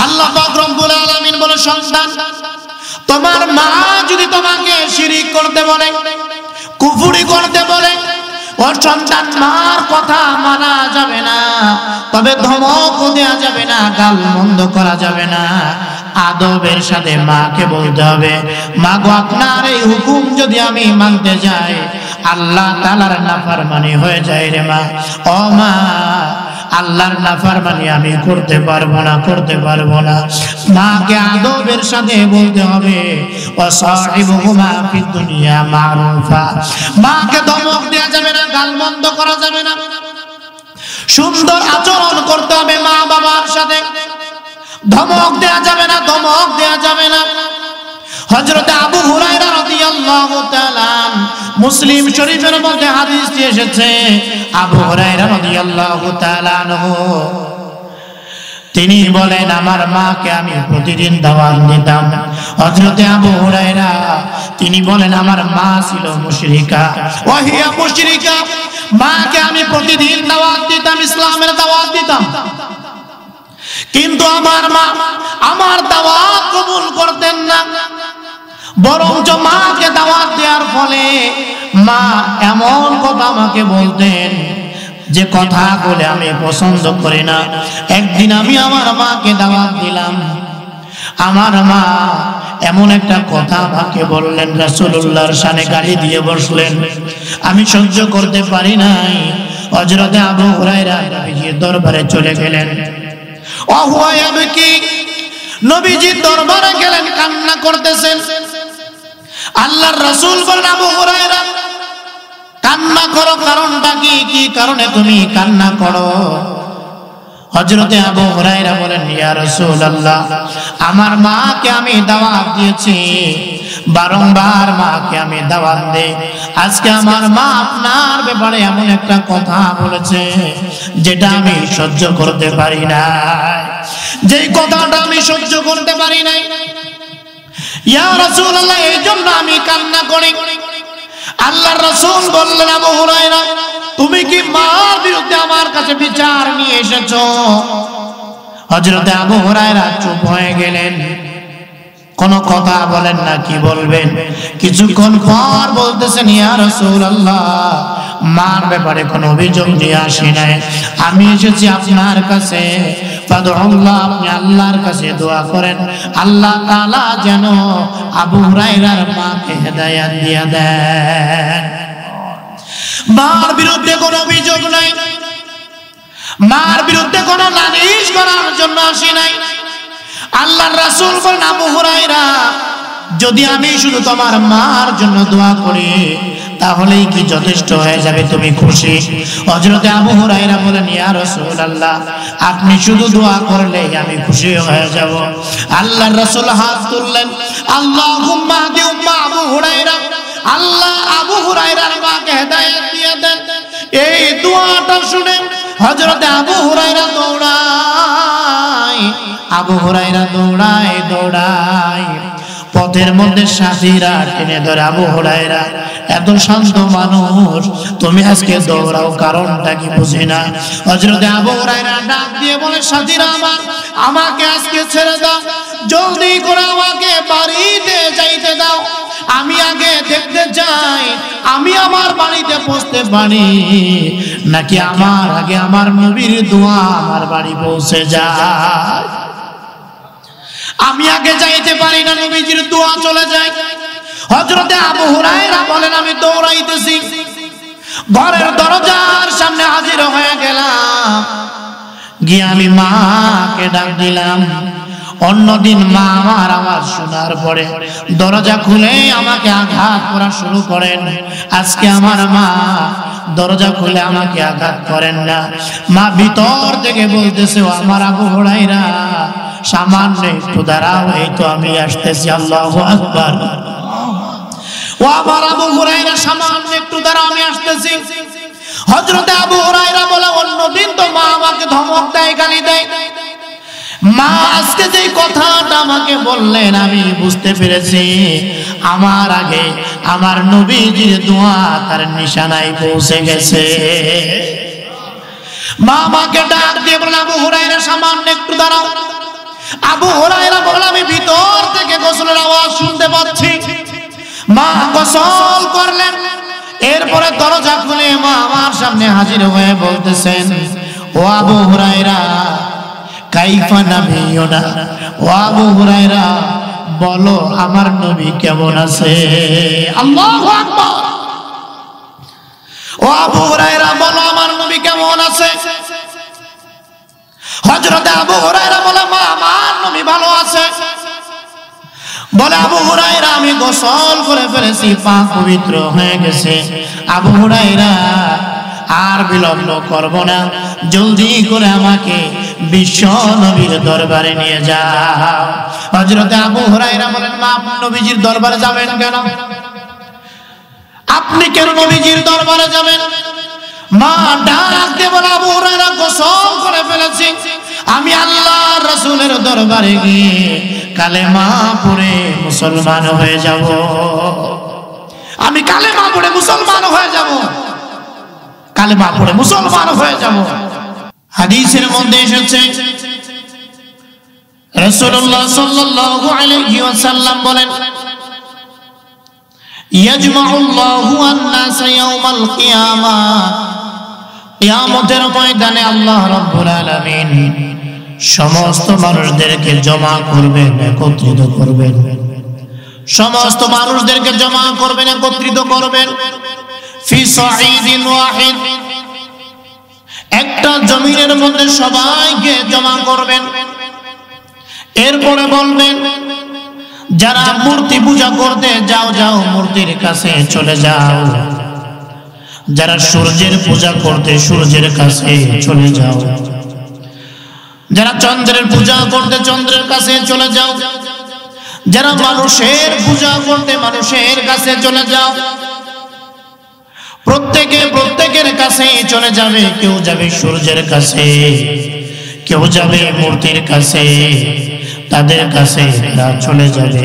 আল্লাহ পাক রব্বুল আলামিন বলে, সন্তান, তোমার মা যদি তোমাকে শিরিক করতে বলে, কুফরি করতে বলে, ও সন্তান, মার কথা মানা যাবে না, তবে ধমকও দেয়া যাবে না, গাল মন্দ করা যাবে না। আদবের সাথে মাকে বলতে হবে, মা গো, আপনার এই হুকুম যদি আমি মানতে যাই, আল্লাহ তাআলার নাফরমানি হয়ে যায় রে মা। ও মা, আল্লাহর নাফরমানি আমি করতে পারবো না, করতে পারবো না। মাকে আদবের সাথে বলতে হবে, ওয়াসাহিবুহুমা ফিদ দুনিয়া মারুফা। মাকে ধমক দেয়া যাবে না, গালমন্দ করা যাবে না, সুন্দর আচরণ করতে হবে মা বাবার সাথে। ধমক দেয়া যাবে না, ধমক দেয়া যাবে না। হযরত আবু হুরায়রা রাদিয়াল্লাহু তাআলা, মুসলিম শরীফের মধ্যে হাদিসটি এসেছে, আবু হুরায়রা রাদিয়াল্লাহু তাআলা আনহু তিনি বলেন, আমার মাকে আমি প্রতিদিন দাওয়াত দিতাম। হযরত আবু হুরায়রা তিনি বলেন, আমার মা ছিল মুশরিকা, ওয়াহিয়া মুশরিকা। মাকে আমি প্রতিদিন দাওয়াত দিতাম, ইসলামের দাওয়াত দিতাম, কিন্তু আমার মা আমার দাওয়াত কবুল করতেন না। বরঞ্চ মাকে দাওয়াত দেওয়ার ফলে মা এমন কথা আমাকে বলতেন যে কথা বলে আমি পছন্দ করি না। একদিন আমি আমার মাকে দাওয়াত দিলাম, আমার মা এমন একটা কথা আমাকে বললেন, রাসূলুল্লাহর শানে গালি দিয়ে বসলেন। আমি সহ্য করতে পারি নাই। হযরত আবু হুরায়রা নবীজির দরবারে চলে গেলেন। নবীজির দরবারে গেলেন, কান্না করতেছেন। আল্লাহর রাসূল বলেন, আবু হুরায়রা, কান্না করো, কারণটা কি? কি কারণে তুমি কান্না করো? হযরতে আবু হুরায়রা বলেন, ইয়া রাসূলুল্লাহ, আমার মাকে আমি দাওয়াত দিয়েছি, বারংবার মাকে আমি দাওয়াত দেই। আজকে আমার মা আপনার ব্যাপারে এমন একটা কথা বলেছে যেটা আমি সহ্য করতে পারি না, যেই কথাটা আমি সহ্য করতে পারি নাই। ইয়া রাসূলুল্লাহ, এই জন্য আমি কান্না করি। আল্লাহর রাসূল বললেন, আবু হুরায়রা, তুমি কি মার বিরুদ্ধে আমার কাছে বিচার নিয়ে এসেছো? হযরতে আবু হুরায়রা চুপ হয়ে গেলেন, কোনো কথা বলেন না। কি বলবেন? কিছুক্ষণ পর বলতেছেন, ইয়া রাসূলুল্লাহ, মার ব্যাপারে কোনো অভিযোগ নিয়ে আসি নাই, আমি এসেছি আপনার কাছে। ফাদউল্লাহ, আপনি আল্লাহর কাছে দোয়া করেন, আল্লাহ তাআলা যেন আবু হুরায়রার মাকে হেদায়েত দিয়ে দেন। মার বিরুদ্ধে কোনো অভিযোগ নাই, মার বিরুদ্ধে কোনো নালিশ করার জন্য আসি নাই। আল্লাহর রাসূল বলেন, আবু হুরায়রা, যদি আমি শুধু তোমার মার জন্য দোয়া করি তাহলেই কি যথেষ্ট হয়ে যাবে? তুমি খুশি? হযরতে আবু হুরায়রা বলেন, ইয়া রাসূলুল্লাহ, আপনি শুধু দোয়া করলেই আমি খুশি হয়ে যাব। আল্লাহর রাসূল হাত তুললেন, আল্লাহুম্মা হাদি উম্মা আবু হুরায়রা, আল্লাহ আবু হুরায়রার মাকে হেদায়েত দিয়ে দেন। এই দোয়াটা শুনে হযরতে আবু হুরায়রা দৌড়ায়, আবু হুরায়রা দৌড়ায় দৌড়ায়। পথের মধ্যে সাথীরা টেনে ধরে, আবু হুরায়রা, এত শান্ত মানুষ, তুমি আজকে দৌড়াও, কারণটা কি বুঝি না। হযরতে আবু হুরায়রা ডাক দিয়ে বলে, সাথীরা আমার, আমাকে আজকে ছেড়ে দাও, জলদি করে আমাকে বাড়িতে যাইতে দাও। আমি আগে দেখতে চাই আমি আমার বাড়িতে পৌঁছতে পারি নাকি আমার আগে আমার নবীর দোয়া আমার বাড়ি পৌঁছে যায়। আমি আগে যাইতে পারি না, নবীজির দোয়া চলে যায়। হযরতে আবু হুরায়রা বলেন, আমি দৌড়াইতেছি, ঘরের দরজার সামনে হাজির হয়ে গেলাম, গিয়ে আমি মাকে ডাক দিলাম। অন্যদিন মা আমার আওয়াজ শোনার পরে দরজা খুলে আমাকে আঘাত করা শুরু করেন, আজকে আমার মা দরজা খুলে আমাকে আঘাত করেন না। মা ভিতর থেকে বলতেছে, ও আমার আবু হুরায়রা, সামান্য একটু দাঁড়াও, এই তো আমি আসতেছি। আল্লাহু আকবার। ও আমার আবু হুরায়রা, সামান্য একটু দাঁড়াও, আমি আসতেছি। হযরতে আবু হুরায়রা বলে, অন্যদিন তো মা আমাকে ধমক দেয়, গালি দেয়, মা আজকে যে কথাটা আমাকে বললেন আমি বুঝতে পেরেছি, আমার আগে আমার নবীজির দোয়া তার নিশানায় পৌঁছে গেছে। মা আমাকে ডাক দিয়ে বললেন, আবু হুরায়রা, সামান্য একটু দাঁড়াও, আবু হুরায়রা বলেন আমি ভিতর থেকে গোসলের আওয়াজ শুনতে পাচ্ছি। মা গোসল করলেন, এরপরে দরজা খুলে মা আমার সামনে হাজির হয়ে বলতেছেন, ও আবু হুরায়রা কাইফা নাবিয়ুনা, ও আবু হুরায়রা বলো আমার নবী কেমন আছে। আল্লাহু আকবার। ও আবু হুরায়রা বলো আমার নবী কেমন আছে। হযরত আবু হুরায়রা বলে মা আমার নবী ভালো আছে। বলে আবু হুরায়রা আমি গোসল করে ফেলেছি, পাক পবিত্র হয়ে গেছে। আবু হুরায়রা আর বিলম্ব করব না, জলদি করে আমাকে বিশ্ব নবীর দরবারে নিয়ে যাও। হযরত আবু হুরায়রা বলেন মা নবীজির দরবারে যাবেন কেন? আপনি কেন নবীজির দরবারে যাবেন? মা ডাক দিয়ে বলে আবু হুরায়রা গোসল করে ফেলেছি, আমি আল্লাহর রাসূলের দরবারে গিয়ে কালেমা পড়ে মুসলমান হয়ে যাব। আমি কালেমা পড়ে মুসলমান হয়ে যাব, কালেমা পড়ে মুসলমান হয়ে যাব। হাদিসের মধ্যে এসেছে রাসূলুল্লাহ সাল্লাল্লাহু আলাইহি ওয়াসাল্লাম বলেন, ইয়াজমাউল্লাহু আন-নাস ইয়াওমাল কিয়ামাহ, কিয়ামতের ময়দানে আল্লাহ রাব্বুল আলামিন সমস্ত মানুষদেরকে জমা করবেন, একত্রিত করবেন। সমস্ত মানুষদেরকে জমা করবেন, একত্রিত করবেন। ফি সাঈদিন ওয়াহিদ, একটা জমিনের মধ্যে সবাইকে জমা করবেন। এরপরে বলবেন যারা মূর্তি পূজা করতে যাও যাও মূর্তির কাছে চলে যাও, যারা সূর্যের পূজা করতে সূর্যের কাছে চলে যাও, যারা চন্দ্রের পূজা করতে চন্দ্রের কাছে চলে যাও, যারা মানুষের পূজা করতে মানুষের কাছে চলে যাও। প্রত্যেকে প্রত্যেকের কাছে চলে যাবে, কেউ যাবে সূর্যের কাছে, কেউ যাবে মূর্তির কাছে, তাদের কাছে তারা চলে যাবে।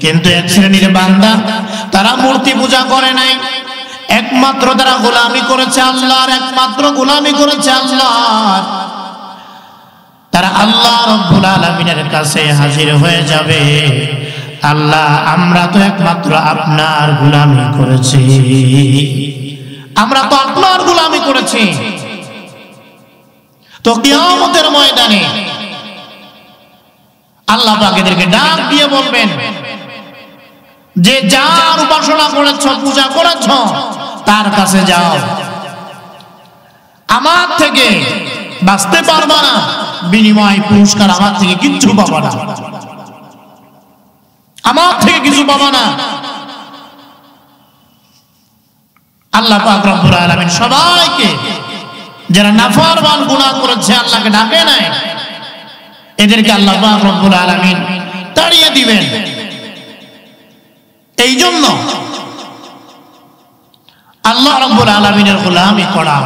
কিন্তু এক শ্রেণীর বান্দা তারা মূর্তি পূজা করে নাই, একমাত্র তারা গোলামি করেছে আল্লাহর, একমাত্র গোলামি করেছে আল্লাহর। তারা আল্লাহ রাব্বুল আলামিনের কাছে হাজির হয়ে যাবে, আল্লাহ আমরা তো একমাত্র আপনার গোলামি করেছি, আমরা তো আপনার গোলামি করেছি। তো কিয়ামতের ময়দানে আল্লাহ পাক এদেরকে ডাক দিয়ে বলবেন যে যার উপাসনা করেছ পূজা করেছ তার কাছে যাও, আমার থেকে বাঁচতে পারবা না, বিনিময় পুরস্কার আমার থেকে কিচ্ছু পাবা না, আমার থেকে কিছু পাবা না। আল্লাহ পাক রব্বুল আলামিন সবাইকে যারা নাফরমান গুনাহ করেছে আল্লাহকে ডাকে নাই, এদেরকে আল্লাহ পাক রব্বুল আলামিন তাড়িয়ে দিবেন। এই জন্য আল্লাহ রব্বুল আলামিনের গোলামি করা,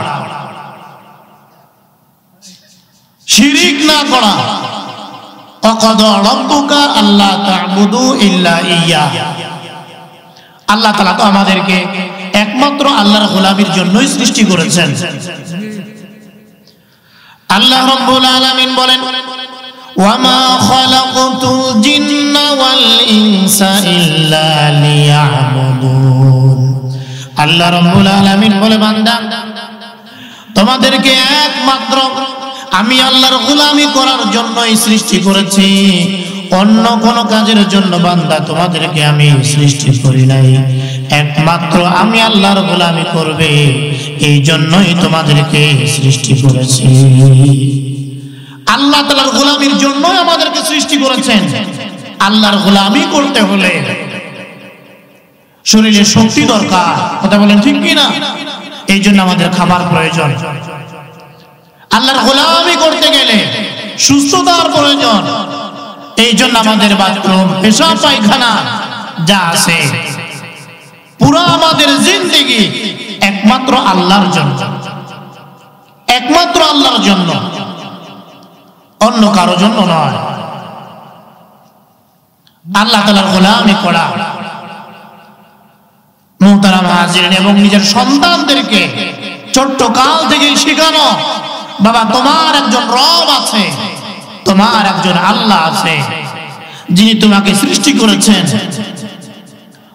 শিরিক না করা। ওয়াকাদা রাব্বুকা আল্লা তা'বুদু ইল্লা ইয়্যাহ, আল্লাহ তাআলা তো আমাদেরকে একমাত্র আল্লাহর গোলামির জন্যই সৃষ্টি করেছেন। আল্লাহ রাব্বুল আলামিন বলেন ওয়ামা খালাকতুল জিন্না ওয়াল ইনসা ইল্লা লিয়াবুদুন। আল্লাহ রাব্বুল আলামিন বলে বান্দা তোমাদেরকে একমাত্র আমি আল্লাহর গোলামি করার জন্যই সৃষ্টি করেছি, অন্য কোন কাজের জন্য বান্দা তোমাদেরকে আমি সৃষ্টি করি নাই, একমাত্র আমি আল্লাহর গোলামি করবে এই জন্যই তোমাদেরকে সৃষ্টি করেছি। আল্লাহ তাআলার গোলামির জন্যই আমাদেরকে সৃষ্টি করেছেন। আল্লাহর গোলামি করতে হলে শরীরে শক্তি দরকার, কথা বলেন ঠিক কি না? এই জন্য আমাদের খাবার প্রয়োজন। আল্লাহর গোলামি করতে গেলে সুস্থতার প্রয়োজন। এই জন্য আমাদের বাথরুম, পেশাব, পায়খানা যা আছে পুরো আমাদের জিন্দেগি একমাত্র আল্লাহর জন্য, একমাত্র আল্লাহর জন্য, অন্য কারো জন্য নয়। আল্লাহ তাআলার গোলামি করা মুহতারাম হাজিরিন, এবং নিজের সন্তানদেরকে ছোট্ট কাল থেকেই শেখানো, বাবা তোমার একজন রব আছে, তোমার একজন আল্লাহ আছে যিনি তোমাকে সৃষ্টি করেছেন,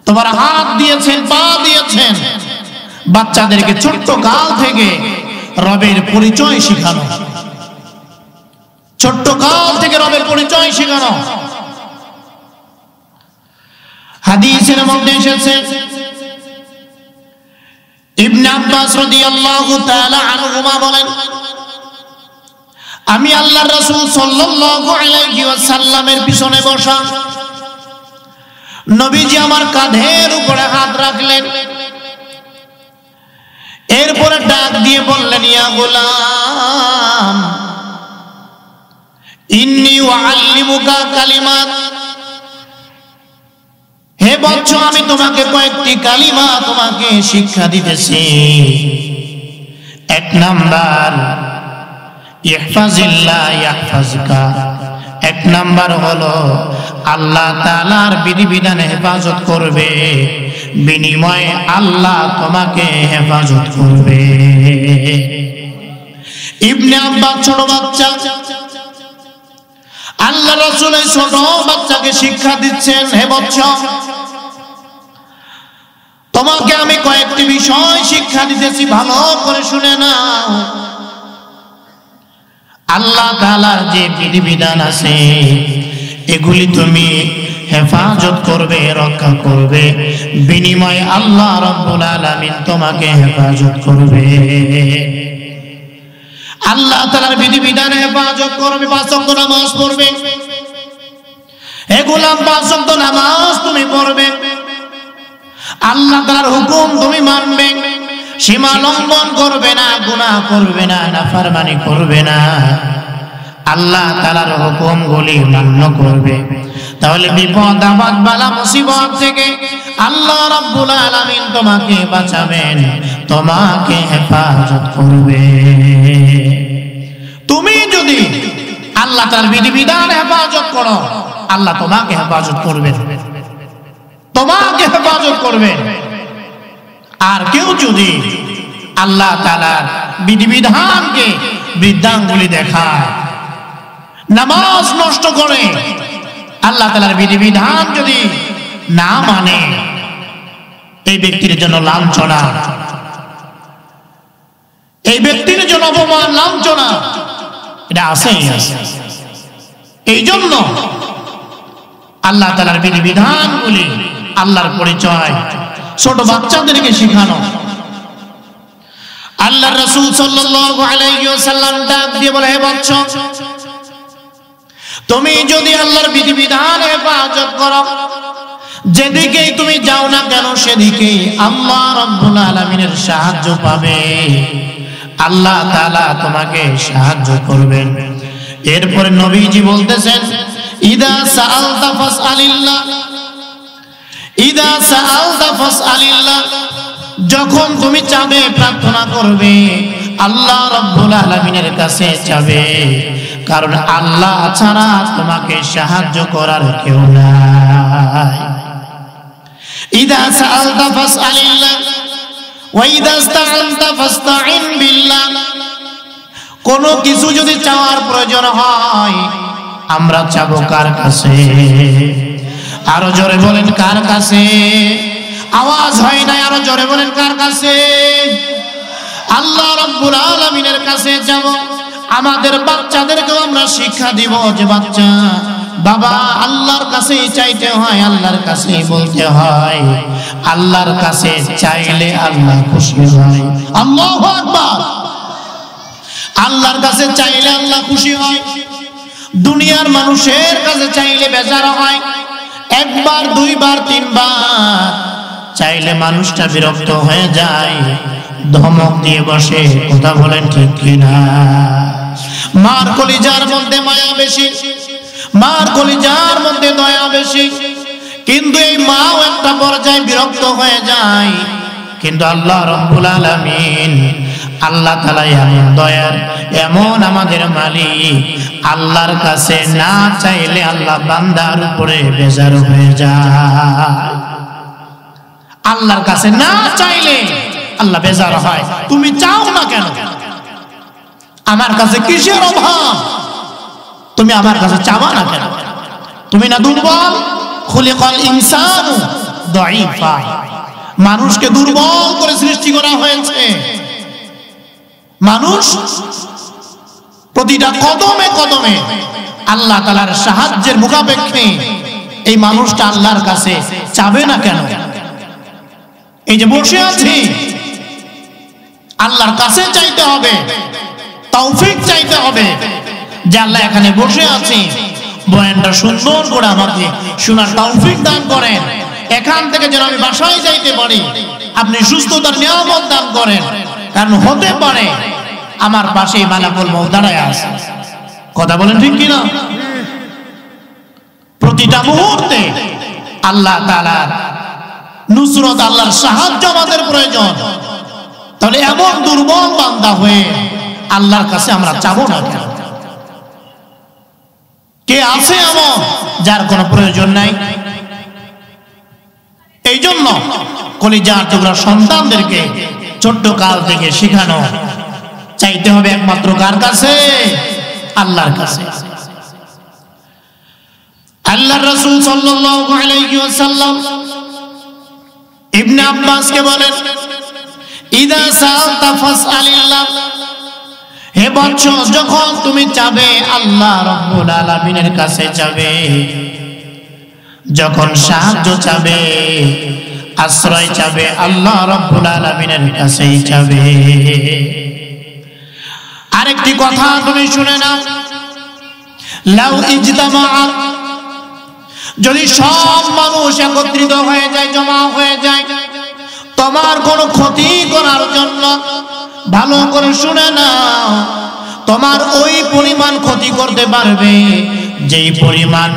তোমার হাত দিয়েছেন, পা দিয়েছেন। বাচ্চাদেরকে ছোট্ট কাল থেকে রবের পরিচয় শেখানো, ছোট্ট কাল থেকে রবের পরিচয় শেখানো। হাদিসের মধ্যে এসেছে, ইবনে আব্বাস রাদিয়াল্লাহু তাআলা আনহুমা বলেন, আমি আল্লাহর রাসূল সাল্লাল্লাহু আলাইহি ওয়াসাল্লামের পিছনে বসা, নবীজি আমার কাঁধের উপরে হাত রাখলেন, এরপরে ডাক দিয়ে বললেন, ইয়া গোলাম ইন্নী উআল্লিমুকা কালিমাত, হে বৎস আমি তোমাকে কয়েকটি কালিমা তোমাকে শিক্ষা দিতেছি। এক নাম্বার ইহফাজিল্লাহ ইয়াহফাজুকা, এক নাম্বার হলো আল্লাহ তাআলার বিধিবিধান হেফাজত করবে, বিনিময়ে আল্লাহ তোমাকে হেফাজত করবে। ইবনে আব্বাস ছোট বাচ্চা, আল্লাহ রাসূল ছোট বাচ্চাকে শিক্ষা দিচ্ছেন, হে বৎস তোমাকে আমি কয়েকটি বিষয় শিক্ষা দিতেছি, ভালো করে শুনে নাও। আল্লাহ তাআলার যে বিধিবিধান আছে এগুলি তুমি হেফাজত করবে, রক্ষা করবে, বিনিময়ে আল্লাহ রাব্বুল আলামিন তোমাকে হেফাজত করবে। আল্লাহ তাআলার বিধিবিধান হেফাজত করবে, 5 ওয়াক্ত নামাজ পড়বে। হে গোলাম 5 ওয়াক্ত নামাজ তুমি পড়বে, আল্লাহ তাআলার হুকুম তুমি মানবে, সীমা লঙ্ঘন করবে না, গুনাহ করবে না, নাফরমানি করবে না, আল্লাহ তাআলার হুকুমগুলি মান্য করবে। তাহলে বিপদ আপদ বালা মুসিবত থেকে আল্লাহ রাব্বুল আলামিন তোমাকে বাঁচাবেন, তোমাকে হেফাজত করবে। তুমি যদি আল্লাহ তাআলার বিধিবিধান হেফাজত করো, আল্লাহ তোমাকে হেফাজত করবেন, তোমাকে হেফাজত করবেন। আর কেউ যদি আল্লাহ তাআলার বিধিবিধানকে বৃদ্ধাঙ্গুলি দেখায়, নামাজ নষ্ট করে, আল্লাহ তাআলার বিধিবিধান যদি না মানে, এই ব্যক্তির জন্য লাঞ্ছনা, এই ব্যক্তির জন্য অপমান, লাঞ্ছনা, এটা আছেই আছে। এই জন্য আল্লাহ তাআলার বিধিবিধানগুলি, আল্লাহর পরিচয় ছোট বাচ্চাদেরকে শেখানো। আল্লাহর রাসূল সাল্লাল্লাহু আলাইহি ওয়াসাল্লাম ডাক দিয়ে বলে, হে বৎস তুমি যদি আল্লাহর বিধিবিধান হেফাজত করো, যেদিকেই তুমি যাও না কেন সেদিকেই আল্লাহ রাব্বুল আলামিনের সাহায্য পাবে, আল্লাহ তাআলা তোমাকে সাহায্য করবেন। এরপরে নবীজি বলতেছেন, ইদা সাআলতা ফাসআলিল্লাহ, ইদা সাআলতা ফাসআলিল্লাহ, যখন তুমি চাবে, প্রার্থনা করবে, আল্লাহ রাব্বুল আলামিনের কাছে চাবে, কারণ আল্লাহ ছাড়া তোমাকে সাহায্য করার কেউ নাই। ইদা সাআলতা ফাসআলিল্লাহ ওয়া ইদা ইসতাআনতা ফাসতাইন বিল্লাহ, কোনো কিছু যদি চাওয়ার প্রয়োজন হয় আমরা চাবো কার কাছে? আরো জোরে বলেন কার কাছে? আওয়াজ হয় না, আরো জোরে বলেন কার কাছে? আল্লাহ রাব্বুল আলামিনের কাছে যাব। আমাদের বাচ্চাদেরকেও আমরা শিক্ষা দিব যে বাচ্চা বাবা আল্লাহর কাছেই চাইতে হয়, আল্লাহর কাছেই বলতে হয়, আল্লাহর কাছে চাইলে আল্লাহ খুশি হয়। আল্লাহু আকবার। আল্লাহর কাছে চাইলে আল্লাহ খুশি হয়, দুনিয়ার মানুষের কাছে চাইলে বেজার হয়। একবার, দুইবার, তিনবার চাইলে মানুষটা বিরক্ত হয়ে যায়, ধমক দিয়ে বসে। কথা বলেন ঠিক কিনা? মার কলিজার মধ্যে মায়া বেশি, মার কলিজার মধ্যে দয়া বেশি, কিন্তু এই মাও একটা পর্যায়ে বিরক্ত হয়ে যায়। কিন্তু আল্লাহ রাব্বুল আলামিন, আল্লাহ তাআলা এমন দয়ার, এমন আমাদের মালিক, আল্লাহর কাছে না চাইলে আল্লাহ বান্দার উপরে বেজার হয়ে যায়। আল্লাহর কাছে না চাইলে আল্লাহ বেজার হয়। তুমি চাও না কেন? আমার কাছে কিসের অভাব? তুমি আমার কাছে চাওয়া না কেন? তুমি না দুর্বল? খুলিকাল ইনসানু দাঈফা, মানুষকে দুর্বল করে সৃষ্টি করা হয়েছে। মানুষ প্রতিটা কদমে কদমে আল্লাহ তাআলার সাহায্যের মুখাপেক্ষে এই মানুষটা আল্লাহর কাছে চাবে না কেন? এই যে বসে আছি, আল্লাহর কাছে চাইতে হবে, তৌফিক চাইতে হবে যে আল্লাহ এখানে বসে আছি, বয়ানটা সুন্দর করে আমাকে শোনার তৌফিক দান করেন, এখান থেকে যেন আমি বাসায় যাইতে পারি, আপনি সুস্থতার নিয়ামত দান করেন। কারণ হতে পারে আমার পাশেই মালাকুল মউত দাঁড়ায় আছে। কথা বলেন ঠিক কিনা? প্রতিটা মুহূর্তে আল্লাহ তাআলার নুসরত, আল্লাহর সাহায্য আমাদের প্রয়োজন। তাহলে এমন দুর্বল বান্দা হয়ে আল্লাহর কাছে আমরা চাবো না কেন? কে আছে এমন যার কোনো প্রয়োজন নাই? এই জন্য কলিজার টুকরা সন্তানদেরকে ছোট্ট কাল থেকে শেখানো, চাইতে হবে একমাত্র কার কাছে? আল্লাহর কাছে। আল্লাহর রাসূল সাল্লাল্লাহু আলাইহি ওয়াসাল্লাম ইবনে আব্বাসকে বলেন, ইদা সাআলতা ফাসআলিল্লাহ, হে বৎস, যখন তুমি চাবে আল্লাহ রাব্বুল আলামিনের কাছে চাবে, যখন সাহায্য চাবে, আশ্রয় চাবে, আল্লাহ রাব্বুল আলামিনের কাছেই চাবে। আরেকটি কথা তুমি শুনে নাও, লাউ ইজতামাআ, যদি সব মানুষ একত্রিত হয়ে যায়, জমা হয়ে যায় তোমার কোনো ক্ষতি করার জন্য, ভালো করে শুনে নাও, তোমার ওই পরিমাণ ক্ষতি করতে পারবে যেই পরিমাণ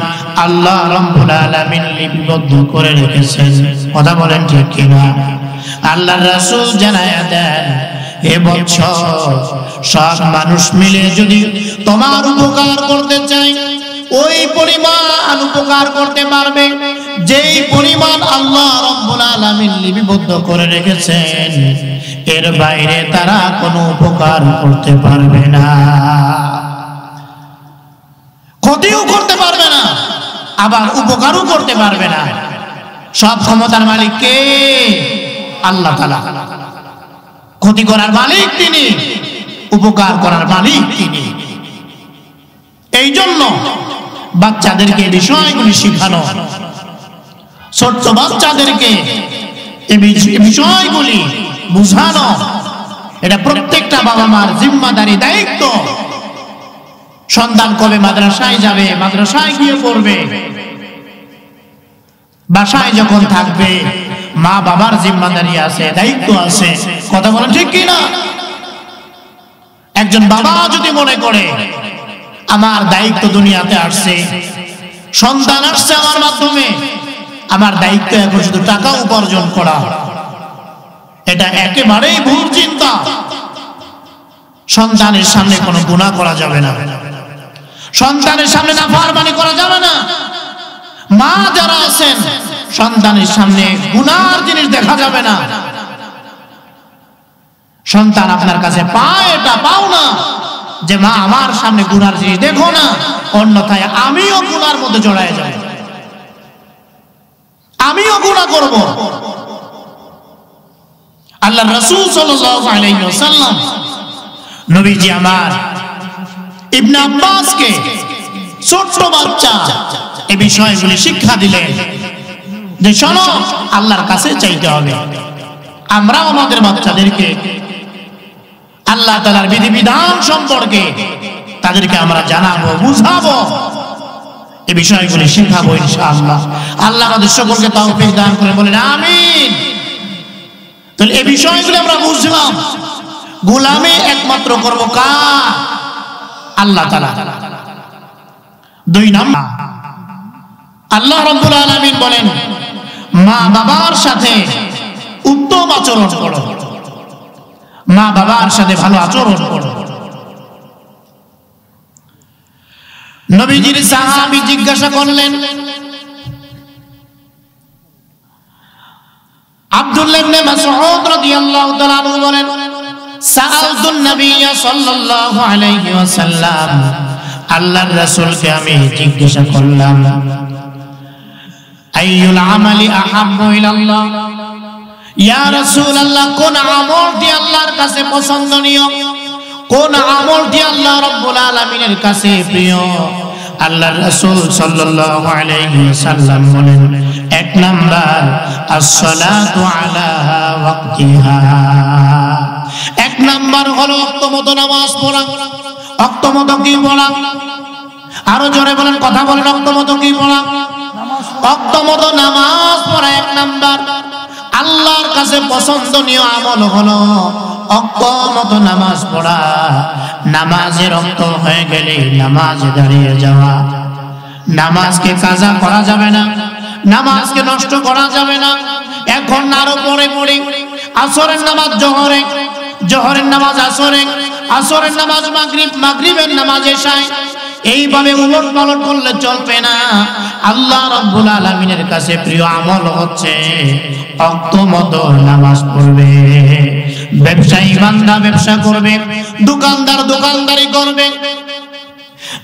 আল্লাহ রাব্বুল আলামিন লিপিবদ্ধ করে রেখেছেন। কথা বলেন ঠিক কিনা? আল্লাহর রাসূল জানায়া দেন, হে বৎস, সব মানুষ মিলে যদি তোমার উপকার করতে চায়, ওই পরিমাণ উপকার করতে পারবে যেই পরিমাণ আল্লাহ রাব্বুল আলামিন লিপিবদ্ধ করে রেখেছেন, এর বাইরে তারা কোনো উপকার করতে পারবে না, ক্ষতিও করতে পারবে না, আবার উপকারও করতে পারবে না। সব ক্ষমতার মালিক কে? আল্লাহ তাআলা। ক্ষতি করার মালিক তিনি, উপকার করার মালিক তিনি। এই জন্য বাচ্চাদেরকে বিষয়গুলি শেখানো, ছোট্ট বাচ্চাদেরকে এই বিষয়গুলি বুঝানো, এটা প্রত্যেকটা বাবা মার জিম্মাদারি, দায়িত্ব। সন্তান কবে মাদ্রাসায় যাবে, মাদ্রাসায় গিয়ে পড়বে, বাসায় যখন থাকবে মা বাবার জিম্মাদারি আছে, দায়িত্ব আছে। কথা বলেন ঠিক কিনা? একজন বাবা যদি মনে করে আমার দায়িত্ব দুনিয়াতে আসছে, সন্তান আসছে আমার মাধ্যমে, আমার দায়িত্ব এখন শুধু টাকা উপার্জন করা, এটা একেবারেই ভুল চিন্তা। সন্তানের সামনে কোনো গুনাহ করা যাবে না, সন্তানের সামনে নাফরমানি করা যাবে না। মা যারা আছেন, সন্তানের সামনে গুনার জিনিস দেখা যাবে না। সন্তান আপনার কাছে পায়, এটা পাও না যে মা আমার সামনে গুনার জিনিস দেখো না, অন্যথায় আমিও গুনার মধ্যে জড়ায় যাব, আমিও গুনাহ করব। আল্লাহর রাসূল সাল্লাল্লাহু আলাইহি ওয়াসাল্লাম নবীজি আমার ইবনে আব্বাসকে, ছোট্ট বাচ্চা, এই বিষয়গুলি শিক্ষা দিলেন যে শোনো, আল্লাহর কাছে চাইতে হবে। আমরা আমাদের বাচ্চাদেরকে আল্লাহ তাআলার বিধিবিধান সম্পর্কে তাদেরকে আমরা জানাবো, বুঝাবো, এই বিষয়গুলি শিখাবো ইনশাআল্লাহ। আল্লাহ আমাদের সকলকে তৌফিক দান করে, বলেন আমিন। তাহলে এই বিষয়গুলো আমরা বুঝলাম, গোলামি একমাত্র করব কার? আল্লাহ তাআলা। দুই নাম্বার, আল্লাহ রাব্বুল আলামিন বলেন মা বাবার সাথে উত্তম আচরণ করো, মা বাবার সাথে ভালো আচরণ করো। নবীজির সাহাবী জিজ্ঞাসা করলেন, আব্দুল্লাহ ইবনে মাসউদ রাদিয়াল্লাহু তাআলা আনহু বলেন, সাআলতুন নবী সাল্লাল্লাহু আলাইহি ওয়াসাল্লাম আল্লাহর রাসূলকে আমি জিজ্ঞাসা করলাম, আইয়ুল আমালি আহাব্বু ইলাল্লাহ, ইয়া রাসূলুল্লাহ, কোন আমলটি আল্লাহর কাছে পছন্দনীয়, কোন আমলটি আল্লাহ রাব্বুল আলামিনের কাছে প্রিয়? আল্লাহর রাসূল সাল্লাল্লাহু আলাইহি ওয়াসাল্লাম বলেন, এক নাম্বার as-salatu ala waqtiha, এক নাম্বার হলো ওয়াক্তমতো নামাজ পড়া। ওয়াক্তমতো কি পড়া? আরো জোরে বলেন, কথা বলেন, ওয়াক্তমতো কি পড়া? ওয়াক্তমতো নামাজ পড়া এক নাম্বার। আল্লাহর কাছে পছন্দনীয় আমল হলো ওয়াক্তমতো নামাজ পড়া। নামাজের ওয়াক্ত হয়ে গেলে নামাজে দাঁড়িয়ে যাওয়া। নামাজকে কাজা করা যাবে না, নামাজকে নষ্ট করা যাবে না। এখন আরো পরে পড়ি, আসরের নামাজ জোহরে, জোহরের নামাজ আসরে, আসরের নামাজ মাগরিব, মাগরিবের নামাজ এশায়। এইভাবে উলট পালট করলে চলবে না। আল্লাহ রাব্বুল আলামিনের কাছে প্রিয় আমল হচ্ছে ওয়াক্তমতো নামাজ পড়বে। ব্যবসায়ী বান্দা ব্যবসা করবে, দোকানদার দোকানদারি করবে,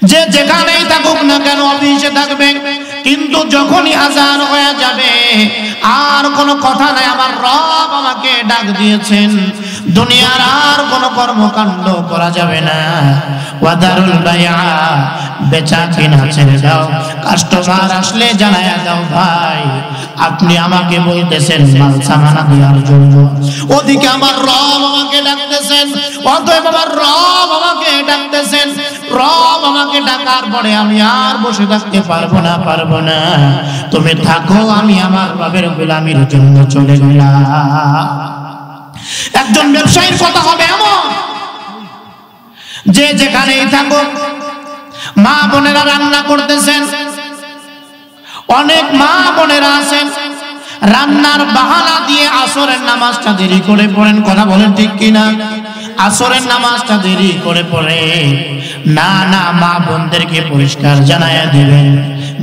যে যেখানেই থাকুক না কেন, অফিসে থাকবে, কিন্তু যখনই আযান হয়ে যাবে আর কোনো কথা নাই, আমার রব আমাকে ডাক দিয়েছেন, দুনিয়ার আর কোনো কর্মকাণ্ড করা যাবে না। ওয়াদারুল বাইআ, বেচা কিনা ছেড়ে দাও। কাস্টমার আসলে জানায়া দাও, ভাই আপনি আমাকে বলতেছেন মাল সামানা দেওয়ার জন্য, ওদিকে আমার রব আমাকে ডাকতেছেন, অতএব আমার রব আমাকে ডাকতেছেন। রব আমাকে ডাকার পরে আমি আর বসে থাকতে পারবো না, পারবো না। তুমি থাকো, আমি আমার রবের গোলামির জন্য চলে গেলাম। একজন ব্যবসায়ীর কথা হবে এমন, যে যেখানেই থাকো, মা বোনেরা রান্না করতেছেন, অনেক মা বোনেরা আছেন রান্নার বাহানা দিয়ে আসরের নামাজটা দেরি করে পড়েন। কথা বলেন ঠিক কিনা? আসরের নামাজটা দেরি করে পড়ে। না না, মা বোনদেরকে পরিষ্কার জানায়া দিবেন,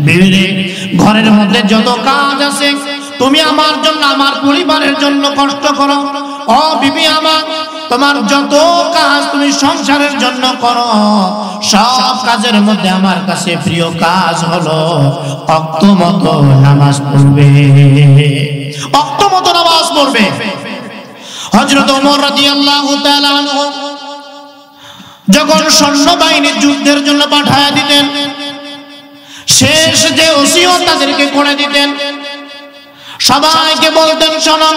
বিবিরে ঘরের মধ্যে যত কাজ আছে তুমি আমার জন্য, আমার পরিবারের জন্য কষ্ট করো। ও বিবি আমার, তোমার যত কাজ তুমি সংসারের জন্য করো, সব কাজের মধ্যে আমার কাছে প্রিয় কাজ হলো ওয়াক্তমতো নামাজ পড়বে। ওয়াক্তমতো নামাজ পড়বে। হযরত ওমর রাদিয়াল্লাহু তাআলা আনহু যখন সৈন্যবাহিনী যুদ্ধের জন্য পাঠায়া দিতেন, শেষ যে ওসিয়ত তাদেরকে করে দিতেন, সবাইকে বলতেন, শোনো,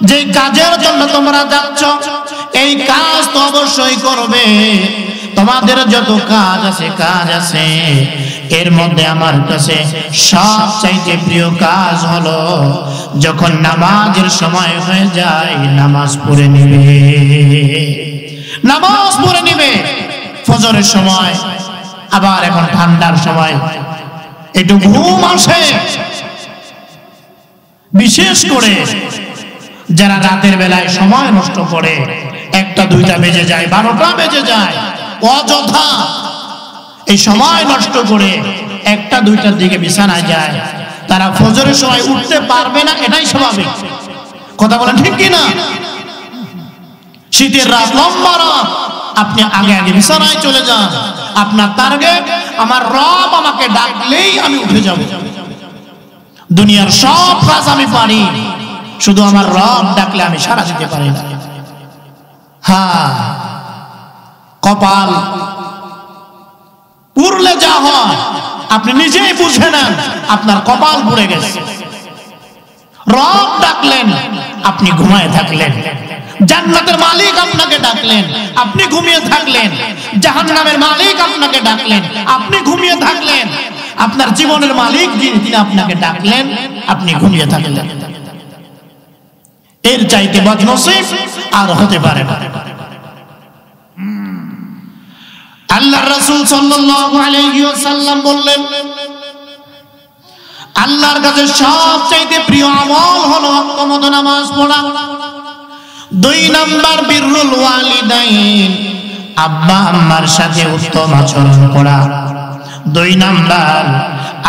যে কাজের জন্য তোমরা যাচ্ছ এই কাজ তো অবশ্যই করবে। তোমাদের যত কাজ আছে এর মধ্যে আমার কাছে সবচাইতে প্রিয় কাজ হলো যখন নামাজের সময় হয়ে যায় নামাজ পড়ে নিবে, নামাজ পড়ে নিবে। ফজরের সময়, আবার এখন ঠান্ডার সময় একটু ঘুম আসে, বিশেষ করে যারা রাতের বেলায় সময় নষ্ট করে, 1টা 2টা বেজে যায়, 12টা বেজে যায়, অযথা এই সময় নষ্ট করে 1টা 2টার দিকে বিছানায় যায়, তারা ফজরের সময় উঠতে পারবে না, এটাই স্বাভাবিক। কথা বলেন ঠিক কিনা? শীতের রাত, লম্বা রাত, আপনি আগে আগে বিছানায় চলে যান। আপনার টার্গেট, আমার রব আমাকে ডাকলেই আমি উঠে যাব। দুনিয়ার সব কাজ আমি পারি, শুধু আমার রব ডাকলে আমি সারা দিতে পারি না। হ্যাঁ, কপাল পুরলে যা হয় আপনি নিজেই বুঝে নেন, আপনার কপাল পুড়ে গেছে। রব ডাকলেন, আপনি ঘুমায় থাকলেন। জান্নাতের মালিক আপনাকে ডাকলেন, আপনি ঘুমিয়ে থাকলেন। জাহান্নামের মালিক আপনাকে ডাকলেন, আপনি ঘুমিয়ে থাকলেন। আপনার জীবনের মালিক যিনি আপনাকে ডাকলেন, আপনি ঘুমিয়ে থাকলেন। এর চাইতে বদনসিব আর হতে পারে না। আল্লাহর রাসূল সাল্লাল্লাহু আলাইহি ওয়াসাল্লাম বললেন, আল্লাহর কাছে সবচেয়ে প্রিয় আমল হলো ওয়াক্তমতো নামাজ পড়া। 2 নাম্বার বিররুল ওয়ালিদাইন, আব্বা আম্মার সাথে উত্তম আচরণ করা। 2 নাম্বার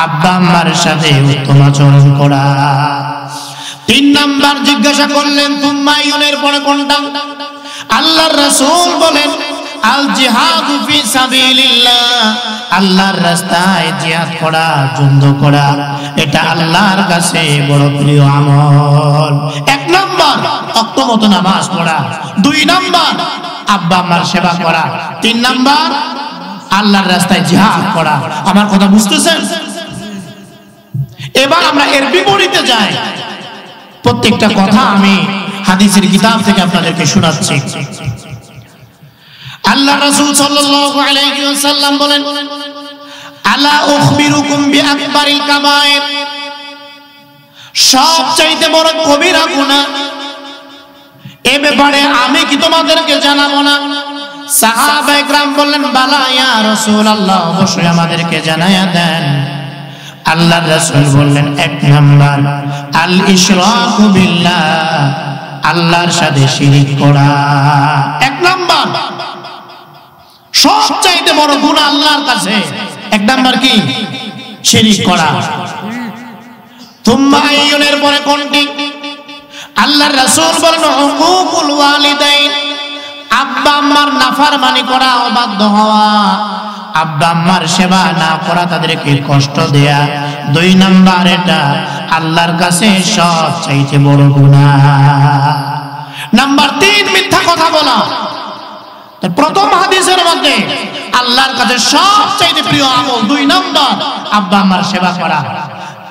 আব্বা আম্মার সাথে উত্তম আচরণ করা। 3 নাম্বার জিজ্ঞাসা করলেন, তুম্মায়ুনের পরে কোনটা? আল্লাহর রাসূল বলেন, আল জিহাদু ফি সাবিলিল্লাহ, আল্লাহর রাস্তায় জিহাদ করা, যুদ্ধ করা, এটা আল্লাহর কাছে বড় প্রিয় আমল। 1 নাম্বার ওয়াক্ত নামাজ পড়া, 2 নাম্বার আব্বা আম্মার সেবা করা, 3 নাম্বার আল্লাহর রাস্তায় জিহাদ করা। আমার কথা বুঝতেছেন? এবার আমরা এর বিপরীতে যাই। প্রত্যেকটা কথা আমি হাদিসের কিতাব থেকে আপনাদেরকে শোনাচ্ছি। আল্লাহ রাসূল সাল্লাল্লাহু আলাইহি ওয়াসাল্লাম বলেন, আলা উখবিরুকুম বিআকবারিল কাবায়ের, সবচাইতে বড় কবিরা গুনাহ, এ ব্যাপারে আমি কি তোমাদেরকে জানাবো না? সাহাবায়ে কেরাম বললেন, বালা ইয়া রাসূলুল্লাহ, অবশ্যই আমাদেরকে জানায়া দেন। আল্লাহর রাসূল বললেন, 1 নাম্বার আল ইশরাকু বিল্লাহ, আল্লাহর সাথে শিরিক করা। 1 নাম্বার সবচাইতে বড় গুনাহ আল্লাহর কাছে। 1 নাম্বার কি? শিরিক করা। তুম্মা আইয়ুনের পরে কোনটি? আল্লাহর রাসূল বলেন, হুকুকুল ওয়ালিদাইন, আব্বা আম্মার নাফরমানি করা, অবাধ্য হওয়া, আব্বা আম্মার সেবা না করা, তাদেরকে কষ্ট দেয়া। 2 নাম্বার এটা আল্লাহর কাছে সবচাইতে বড় গুনাহ। নাম্বার 3 মিথ্যা কথা বলা। প্রথম হাদিসের মধ্যে আল্লাহর কাছে সবচাইতে প্রিয় আমল 2 নাম্বার আব্বা আম্মার সেবা করা।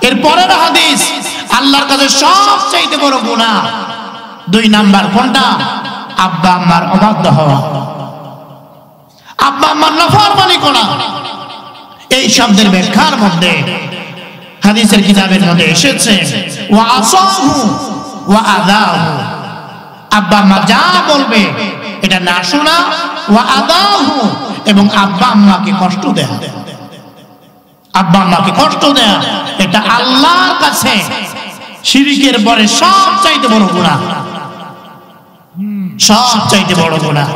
এর পরের হাদিস আল্লাহর কাছে সবচাইতে বড় গুনাহ 2 নাম্বার কোনটা? আব্বা আম্মার অবাধ্য হওয়া, আব্বা আম্মার নাফরমানি করা। এই শব্দের ব্যাখ্যার মধ্যে হাদিসের কিতাবের মধ্যে এসেছে, ওয়া আসাহু ওয়া আদাহু, আব্বা আম্মা যা বলবে এটা না শোনা, ওয়া আদাহু, এবং আব্বা আম্মাকে কষ্ট দেয়া। আব্বা আম্মাকে কষ্ট দেয়া এটা আল্লাহর কাছে শিরকের পরে সবচাইতে বড় গুনাহ, সবচাইতে বড় গুনাহ।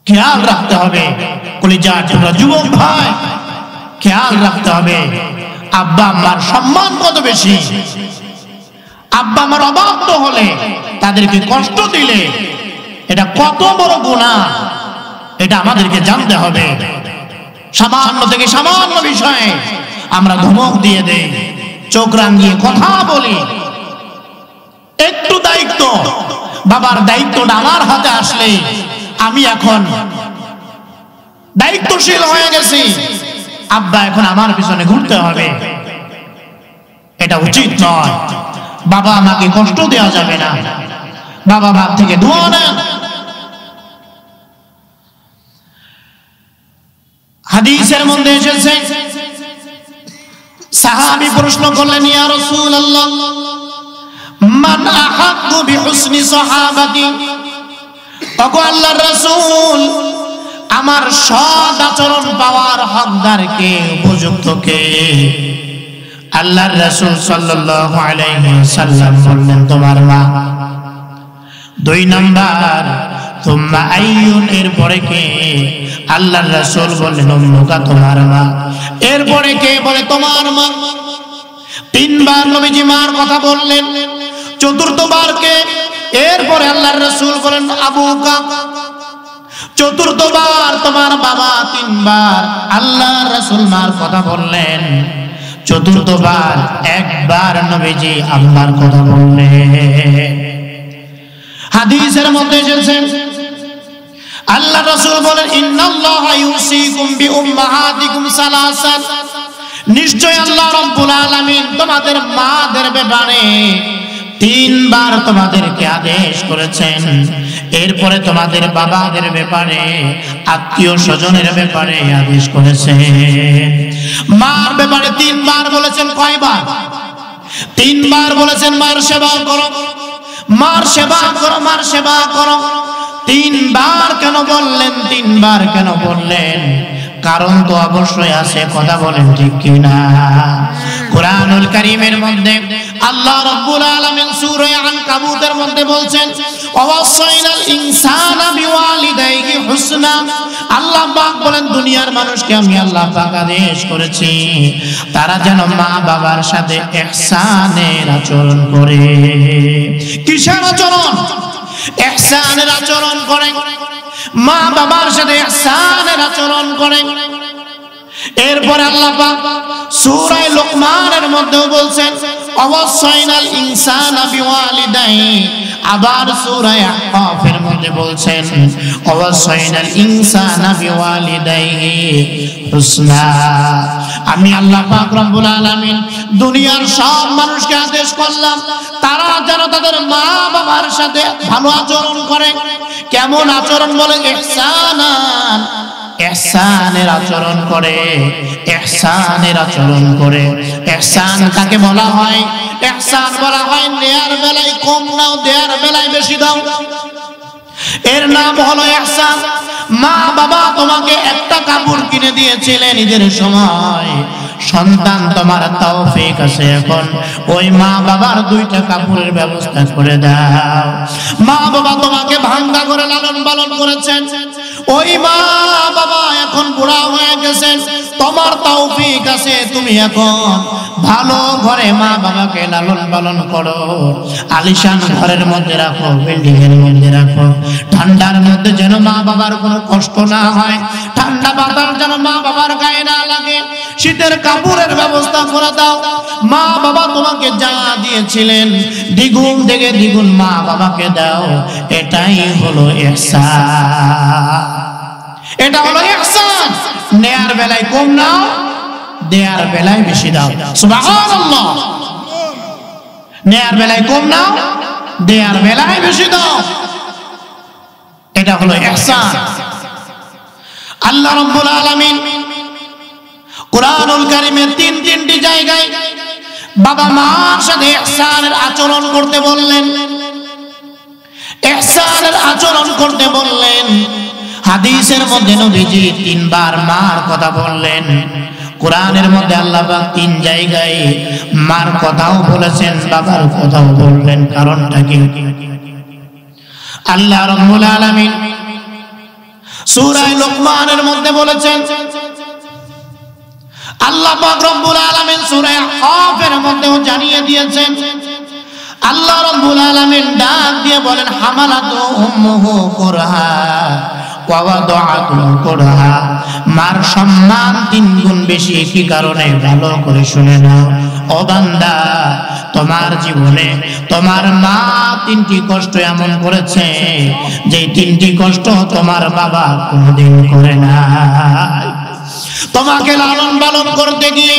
খেয়াল রাখতে হবে কলিজার টুকরা যুবক ভাই, খেয়াল রাখতে হবে আব্বা আম্মার সম্মান কত বেশি। আব্বা আম্মার অবাধ্য হলে, তাদেরকে কষ্ট দিলে এটা কত বড় গুনাহ, এটা আমাদেরকে জানতে হবে। সামান্য থেকে সামান্য বিষয়ে আমরা ধমক দিয়ে দেই, চোখ রাঙিয়ে কথা বলি। একটু দায়িত্ব, বাবার দায়িত্বটা আমার হাতে আসলে আমি এখন দায়িত্বশীল হয়ে গেছি, আব্বা এখন আমার পিছনে ঘুরতে হবে, এটা উচিত নয়। বাবা আমাকে কষ্ট দেওয়া যাবে না, বাবা বাপ থেকে দোয়া নেন। হাদিসের মধ্যে এসেছে, সাহাবী প্রশ্ন করলেন, ইয়া রাসূলুল্লাহ, মান আহাক্কু বিহুসনি সাহাবাতি, ওগো আল্লাহর রাসূল, আমার সৎ আচরণ পাওয়ার হকদার কে, উপযুক্ত কে? আল্লাহর রাসূল সাল্লাল্লাহু আলাইহি ওয়াসাল্লাম বললেন, তোমার মা। 2 নাম্বার তুম্মা আইয়ুন, এরপরে কে? আল্লাহর রাসূল বললেন, উম্মুকা, তোমার মা। এরপরে কে? বলে তোমার মা। 3 বার নবীজি মার কথা বললেন। 4বার কে? এরপরে আল্লাহর রাসূল বলেন, আবুকা। 4বার তোমার বাবা। 3 বার আল্লাহর রাসূল মার কথা বললেন। 4বার একবার নবীজি আল্লাহর কথা বললেন। হাদিসের মধ্যে এসেছে, আল্লাহ রাসূল বলেন, ইন্নাল্লাহা ইউসিকুম বিউম্মাহাতিকুম সালাসান, নিশ্চয় আল্লাহ রাব্বুল আলামিন তোমাদের মাদের ব্যাপারে 3 বার তোমাদেরকে আদেশ করেছেন। এরপরে তোমাদের বাবাদের ব্যাপারে, আত্মীয় স্বজনের ব্যাপারে আদেশ করেছেন। মার ব্যাপারে 3 বার বলেছেন। কয়বার? 3 বার বলেছেন, মার সেবা করো, মার সেবা করো, মার সেবা করো। 3 বার কেন বললেন? 3 বার কেন বললেন? কারণ তো অবশ্যই আছে, কথা বলেন ঠিক কিনা? কুরআনুল কারীমের মধ্যে আল্লাহ রাব্বুল আলামিন সূরা আনকাবুতের মধ্যে বলছেন, ওয়াসাইনাল ইনসানা বিওয়ালিদাইহি হুসনা। আল্লাহ পাক বলেন, দুনিয়ার মানুষকে আমি আল্লাহ পাক আদেশ করেছি তারা যেন মা বাবার সাথে ইহসানের আচরণ করে। কিসের আচরণ? ইহসানের আচরণ করে, মা বাবার সাথে ইহসানের আচরণ করে। এরপর আল্লাহ পাক সূরা লোকমানের মধ্যেও বলছেন অবসাইনাল ইনসানা বিওয়ালিদাইহি, আবার সূরা আহকাফের মধ্যে বলছেন অবসাইনাল ইনসানা বিওয়ালিদাইহি হুসনা। আমি আল্লাহ পাক রব্বুল আলামিন দুনিয়ার সব মানুষকে আদেশ করলাম তারা যেন তাদের মা বাবার সাথে ভালো আচরণ করে। কেমন আচরণ বলে? ইহসানান, ইহসানের আচরণ করে, ইহসানের আচরণ করে। ইহসান কাকে বলা হয়? ইহসান বলা হয় নেয়ার বেলায় কম নাও, দেয়ার বেলায় বেশি দাও, এর নাম হলো ইহসান। মা বাবা তোমাকে একটা কাপড় কিনে দিয়েছিলেন ঈদের সময়, সন্তান তোমার তৌফিক আছে এখন ওই মা বাবার দুইটা কাপড়ের ব্যবস্থা করে দাও। মা বাবা তোমাকে ভাঙ্গা করে লালন পালন করেছেন, ওই মা বাবা এখন বুড়া হয়ে গেছেন, তোমার তৌফিক আছে তুমি এখন ভালো ঘরে মা বাবাকে লালন পালন করো। আলিশান ঘরের মধ্যে রাখো, বিল্ডিং এর মধ্যে রাখো, ঠান্ডার মধ্যে যেন মা বাবার কোনো কষ্ট না হয়, ঠান্ডা বাতাস যেন মা বাবার গায়ে না লাগে, শীতের কাপড়ের ব্যবস্থা করে দাও। মা বাবা তোমাকে যা দিয়েছিলেন দ্বিগুণ থেকে দ্বিগুণ মা বাবাকে দাও। এটাই হলো ইহসান, এটা হলো ইহসান। নেয়ার বেলায় কম নাও, দেয়ার বেলায় বেশি দাও। সুবহানাল্লাহ। নেয়ার বেলায় কম নাও, দেয়ার বেলায় বেশি দাও, এটা হলো ইহসান। আল্লাহ রাব্বুল আলামিন কুরআনুল কারীমের তিনটি জায়গায় বাবা মার সাথে ইহসানের আচরণ করতে বললেন, ইহসানের আচরণ করতে বললেন। হাদিসের মধ্যে নবীজি তিনবার মার কথা বললেন। কোরআনের মধ্যে আল্লাহ পাক তিন জায়গায় মার কথাও বলেছেন, বাবার কথাও বললেন। কারণটা কি? আল্লাহ রাব্বুল আলামিন সূরা লোকমানের মধ্যে বলেছেন, আল্লাহ পাক রব্বুল আলামিন সূরা আহকাফের মধ্যেও জানিয়ে দিয়েছেন। আল্লাহ রব্বুল আলামিন ডাক দিয়ে বলেন হামালাতু উম্মুহু কুরহা ওয়া ওয়াদাআতু কুরহা। মার সম্মান তিন গুণ বেশি। কি কারণে? ভালো করে শুনে নাও ও বান্দা, তোমার জীবনে তোমার মা তিনটি কষ্ট এমন করেছে যে তিনটি কষ্ট তোমার বাবা কোনোদিন করে না। তোমাকে লালন পালন করতে গিয়ে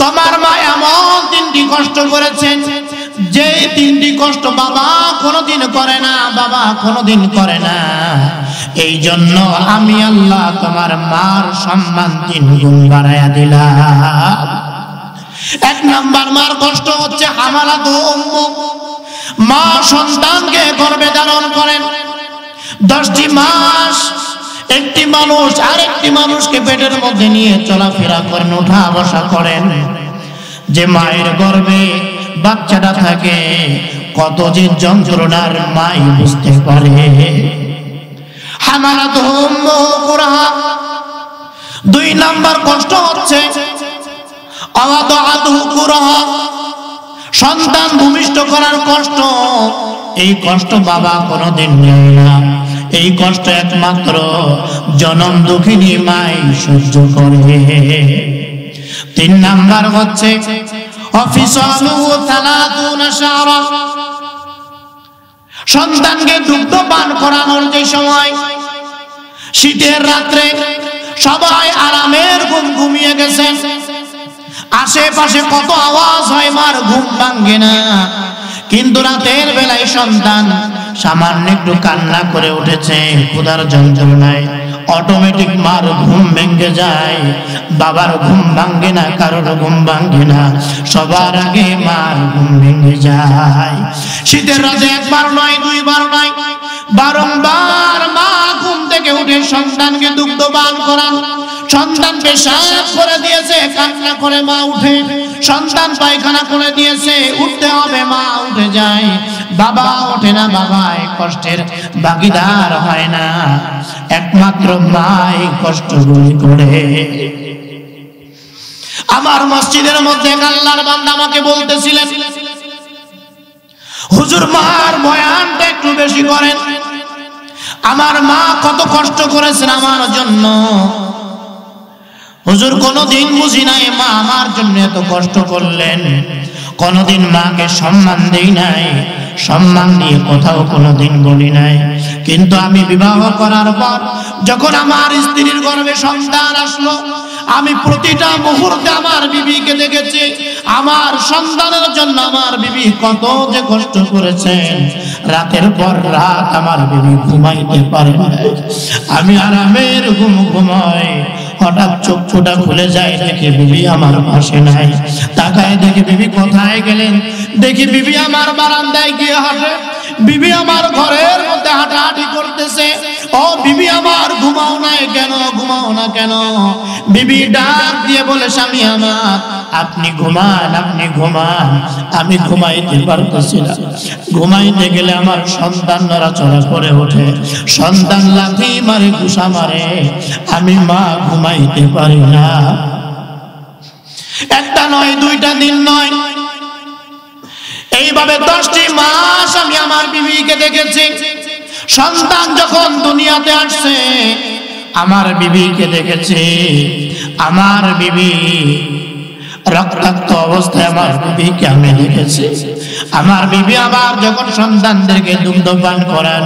তোমার মা এমন তিনটি কষ্ট করেছেন যে তিনটি কষ্ট বাবা কোনোদিন করে না, বাবা কোনোদিন করে না। এই জন্য আমি আল্লাহ তোমার মার সম্মান তিন গুণ বাড়াইয়া দিলাম। এক নাম্বার মার কষ্ট হচ্ছে হামালাতু উম্মু, মা সন্তানকে গর্ভে ধারণ করেন 10টি মাস। একটি মানুষ আরেকটি মানুষকে পেটের মধ্যে নিয়ে চলাফেরা করেন, ওঠা বসা করেন। যে মায়ের গর্ভে বাচ্চাটা থাকে কত যে যন্ত্রণার মাই বুঝতে পারে। হামালাতু উম্মুহু কুরহা। 2 নাম্বার কষ্ট হচ্ছে ওয়াদাআতু কুরহা, সন্তান ভূমিষ্ঠ করার কষ্ট। এই কষ্ট বাবা কোনোদিন নেয় না, এই কষ্ট একমাত্র জনম দুঃখিনী মাই সহ্য করে। 3 নাম্বার হচ্ছে অফিসালুহু 30 শাহরা, সন্তানকে দুগ্ধ পান করানোর যে সময়, শীতের রাত্রে সবাই আরামের ঘুম ঘুমিয়ে গেছেন, আশেপাশে কত আওয়াজ হয়, মার ঘুম ভাঙে না। কিন্তু রাতের বেলায় সন্তান সামান্য একটু কান্না করে উঠেছে ক্ষুধার যন্ত্রণায়, অটোমেটিক মার ঘুম ভেঙে যায়। বাবার ঘুম ভাঙে না, কারোর ঘুম ভাঙে না, সবার আগে মার ঘুম ভেঙে যায়। শীতের রাতে একবার নয়, 2 বার নয়, বারংবার মা ঘুম থেকে উঠে সন্তানকে দুগ্ধ পান করান। সন্তান পেশাব করে দিয়েছে, কান্না করে মা উঠে। সন্তান পায়খানা করে দিয়েছে, উঠতে হবে, মা উঠে যায়। বাবা ওঠে না, বাবা এই কষ্টের ভাগীদার হয় না, একমাত্র মাই কষ্টগুলি করে। আমার মসজিদের মধ্যে আল্লাহর বান্দা আমাকে বলতেছিলেন, হুজুর মার বয়ানটা একটু বেশি করেন। আমার মা কত কষ্ট করেছেন আমার জন্য, হুজুর কোনদিন বুঝি নাই মা আমার জন্য এত কষ্ট করলেন। কোনদিন মাকে সম্মান দেই নাই, সম্মান দিয়ে কোথাও কোনদিন বলি নাই। কিন্তু আমি বিবাহ করার পর যখন আমার স্ত্রীর গর্ভে সন্তান আসলো, আমি প্রতিটা মুহূর্তে আমার বিবিকে দেখেছি। আমার সন্তানের জন্য আমার বিবি কত যে কষ্ট করেছেন। রাতের পর রাত আমার বিবি ঘুমাইতে পারে না, আমি আরামের ঘুম ঘুমাই। হঠাৎ চোখটা খুলে যায়, দেখি বিবি আমার পাশে নাই। তাকায় দেখি বিবি কোথায় গেলেন, দেখি বিবি আমার বারান্দায় গিয়ে হাঁটে, বিবি আমার ঘরের মধ্যে হাঁটাহাঁটি করতেছে। ও বিবি আমার ঘুমাও নাই কেন, ঘুমাও না কেন? বিবি ডাক দিয়ে বলে, স্বামী আমার আপনি ঘুমান, আপনি ঘুমান, আমি ঘুমাইতে পারতেছি না। ঘুমাইতে গেলে আমার সন্তান নড়াচড়া করে ওঠে, সন্তান লাথি মারে, ঘুষা মারে, আমি মা ঘুমাইতে পারি না। একটা নয়, দুইটা দিন নয়, এইভাবে 10টি মাস আমি আমার বিবিকে দেখেছি। সন্তান যখন দুনিয়াতে আসছে, আমার বিবিকে দেখেছি। আমার বিবি রক্তাক্ত অবস্থায় আমার বিবিকে আমি দেখেছি। আমার বিবি আবার যখন সন্তানদেরকে দুগ্ধ পান করান,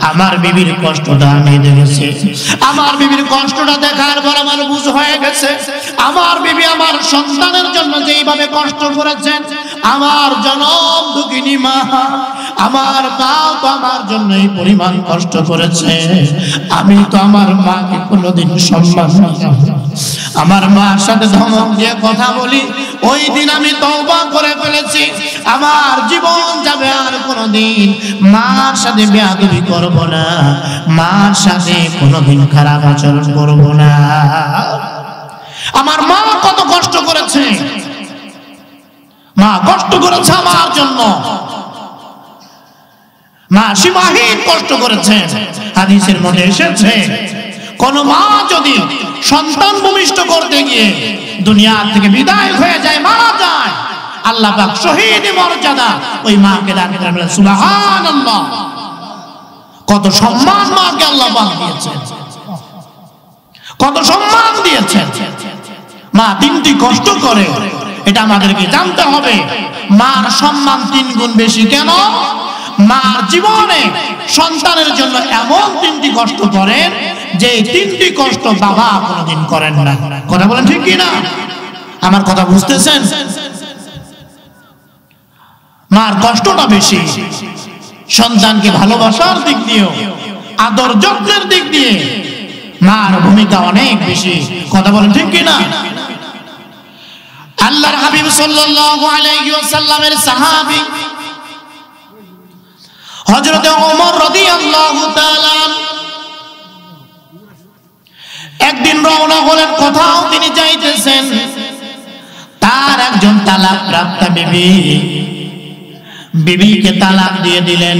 আমার বিবির কষ্টটা আমি দেখেছি। আমার বিবির কষ্টটা দেখার পর আমার বুঝ হয়ে গেছে, আমার বিবি আমার সন্তানের জন্য যেইভাবে কষ্ট করেছেন, আমার জনম দুঃখিনী মা, আমার মা তো আমার জন্য এই পরিমাণ কষ্ট করেছে। আমি তো আমার মাকে কোনোদিন সম্মান দিই, আমার মার সাথে ধমক দিয়ে কথা বলি। ওই দিন আমি তওবা করে ফেলেছি, আমার জীবন যাবে আর কোনোদিন মার সাথে বেয়াদবি করব না, মার সাথে কোনোদিন খারাপ আচরণ করব না। আমার মা কত কষ্ট করেছে, মা কষ্ট করেছে আমার জন্য, মা সীমাহীন কষ্ট করেছেন। হাদিসের মধ্যে এসেছে, কোন মা যদি সন্তান ভূমিষ্ঠ করতে গিয়ে দুনিয়া থেকে বিদায় হয়ে যায়, মারা যায়, আল্লাহ পাক শহীদ মর্যাদা ওই মাকে দান করেন। সুবহানাল্লাহ, কত সম্মান মাকে আল্লাহ পাক দিয়েছেন, কত সম্মান দিয়েছেন। মা 3টি কষ্ট করে, এটা আমাদেরকে জানতে হবে। মার সম্মান 3 গুণ বেশি। কেন? মার জীবনে সন্তানের জন্য এমন 3টি কষ্ট করেন যে 3টি কষ্ট বাবা কোনোদিন করেন না। কথা বলেন ঠিক কি না? আমার কথা বুঝতেছেন? মার কষ্টটা বেশি, সন্তানকে ভালোবাসার দিক দিয়েও, আদর যত্নের দিক দিয়ে মার ভূমিকা অনেক বেশি। কথা বলেন ঠিক কি না? আল্লাহর হাবিব সাল্লাল্লাহু আলাইহি ওয়াসাল্লামের সাহাবী হযরত ওমর রাদিয়াল্লাহু তাআলা একদিন রওনা হলেন, কোথাও তিনি যাইতেছেন। তার একজন তালাক প্রাপ্তা বিবিকে তালাক দিয়ে দিলেন।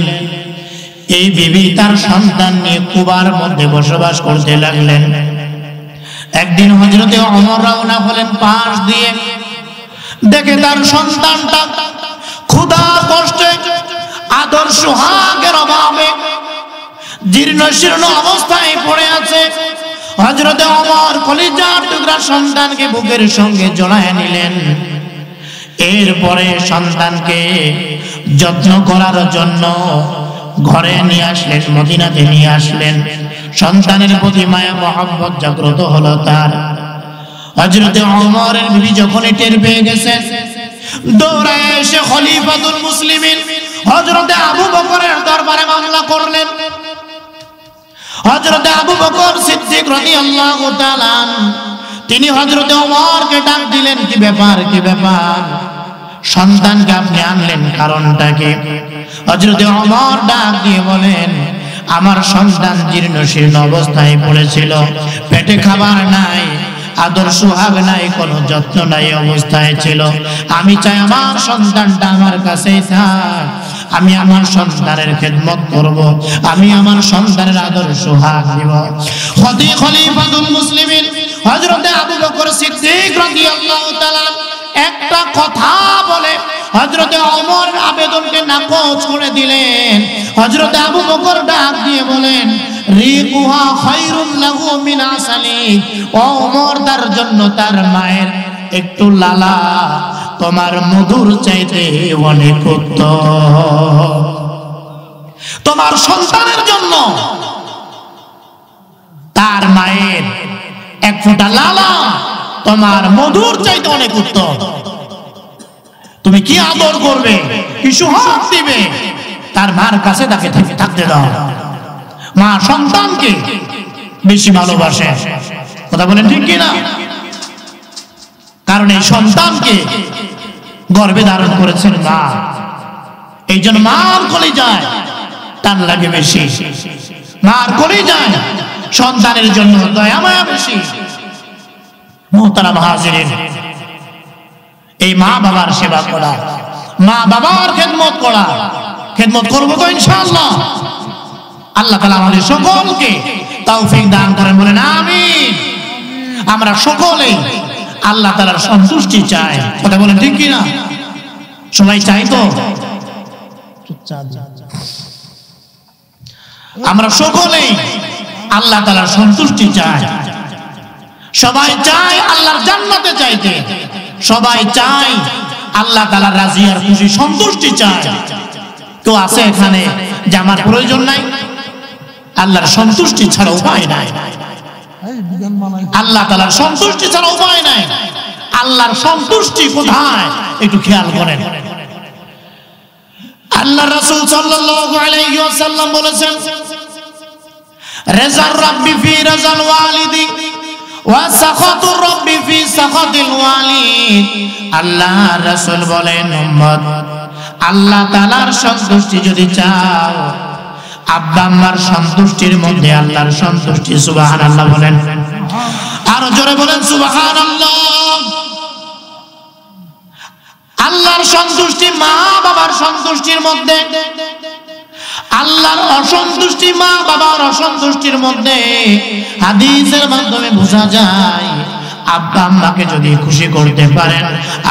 এই বিবি তার সন্তান নিয়ে কুবার মধ্যে বসবাস করতে লাগলেন। একদিন হযরত ওমর রওনা হলেন পাশ দিয়ে, দেখে তার সন্তানটা ক্ষুধা কষ্টে, আদর সোহাগের অভাবে জীর্ণ শীর্ণ অবস্থায় পড়ে আছে। হযরত ওমর কলিজার টুকরা সন্তানকে বুকের সঙ্গে জড়ায় নিলেন। এরপরে সন্তানকে যত্ন করার জন্য ঘরে নিয়ে আসলেন, মদিনাতে নিয়ে আসলেন। সন্তানের প্রতি মায়া মহব্বত জাগ্রত হলো তার। হযরত ওমরের বিবি যখন টের পেয়ে গেছেন, দৌড়ায় এসে খলিফাতুল মুসলিমিন হযরত আবু বকরের দরবারে মামলা করলেন। হযরত আবু বকর সিদ্দিক রাদিয়াল্লাহু তাআলা তিনি হযরত ওমরকে ডাক দিলেন, কি ব্যাপার, কি ব্যাপার? সন্তানকে আপনি আনলেন, কারণটা কি? হযরত ওমর ডাক দিয়ে বলেন, আমার সন্তান জীর্ণ শীর্ণ অবস্থায় পড়েছিল, পেটে খাবার নাই, আদর সোহাগ নাই, কোনো যত্ন নাই অবস্থায় ছিল। আমি চাই আমার সন্তানটা আমার কাছেই থাক, আমি আমার সন্তানের খেদমত করব, আমি আমার সন্তানের আদর সোহাগ দিব। খলিফাতুল মুসলিমিন হযরত আবু বকর সিদ্দিক রাদিয়াল্লাহু তাআলা একটা কথা বলে হযরতে ওমর আবেদনকে নাকচ করে দিলেন। হযরতে আবু বকর ডাক দিয়ে বলেন, রিকুহা খায়রুন লাহু মিন আসালি। ও ওমর, তার জন্য তার মায়ের একটু লালা তোমার মধুর চাইতে অনেক উত্তম। তোমার সন্তানের জন্য তার মায়ের এক ফোঁটা লালা তোমার মধুর চাইতে অনেক উত্তম। তুমি কি আদর করবে, কি সুহাগ দিবে, তার মার কাছে তাকে থাকতে দাও। মা সন্তানকে বেশি ভালোবাসে, কথা বলেন ঠিক কিনা? কারণ এই সন্তানকে গর্ভে ধারণ করেছেন মা, এই জন্য মার কলিজায় টান লাগে বেশি, মার কলিজায় সন্তানের জন্য দয়া মায়া বেশি। মুহতারাম হাজিরিন, এই মা বাবার সেবা করা, মা বাবার খেদমত করা, খেদমত করবো তো ইনশাআল্লাহ। আল্লাহ তাআলা আমাদের সকলকে তৌফিক দান করেন, বলেন আমিন। আমরা সকলেই আল্লাহ তাআলার সন্তুষ্টি চাই, কথা বলেন ঠিক কিনা? সবাই চাই তো? আমরা সকলেই আল্লাহ তাআলার সন্তুষ্টি চাই, সবাই চাই আল্লাহর জান্নাতে যাইতে, সবাই চাই আল্লাহ তাআলার রাজি আর খুশি সন্তুষ্টি চাই। কেউ আছে এখানে যে আমার প্রয়োজন নাই? আল্লাহর সন্তুষ্টি ছাড়া উপায় নাই, আল্লাহ তাআলার সন্তুষ্টি ছাড়া উপায় নাই। আল্লাহর সন্তুষ্টি কোথায় একটু খেয়াল করেন। আল্লাহ রাসূল সাল্লাল্লাহু আলাইহি ওয়াসাল্লাম বলেছেন, রাযার রাব্বি ফি রাযাল ওয়ালিদি ওয়া সাখাতুর রাব্বি ফি সাখাতিল ওয়ালিদ। আল্লাহ রাসূল বলেন, উম্মত, আল্লাহ তাআলার সন্তুষ্টি যদি চাও, আব্বা আম্মার সন্তুষ্টির মধ্যে আল্লাহর সন্তুষ্টি। সুবহানাল্লাহ বলেন, আরো জোরে বলেন সুবহানাল্লাহ। আল্লাহর সন্তুষ্টি মা বাবার সন্তুষ্টির মধ্যে, আল্লাহর অসন্তুষ্টি মা বাবার অসন্তুষ্টির মধ্যে। হাদিসের মাধ্যমে বোঝা যায়, আব্বা আম্মাকে যদি খুশি করতে পারেন,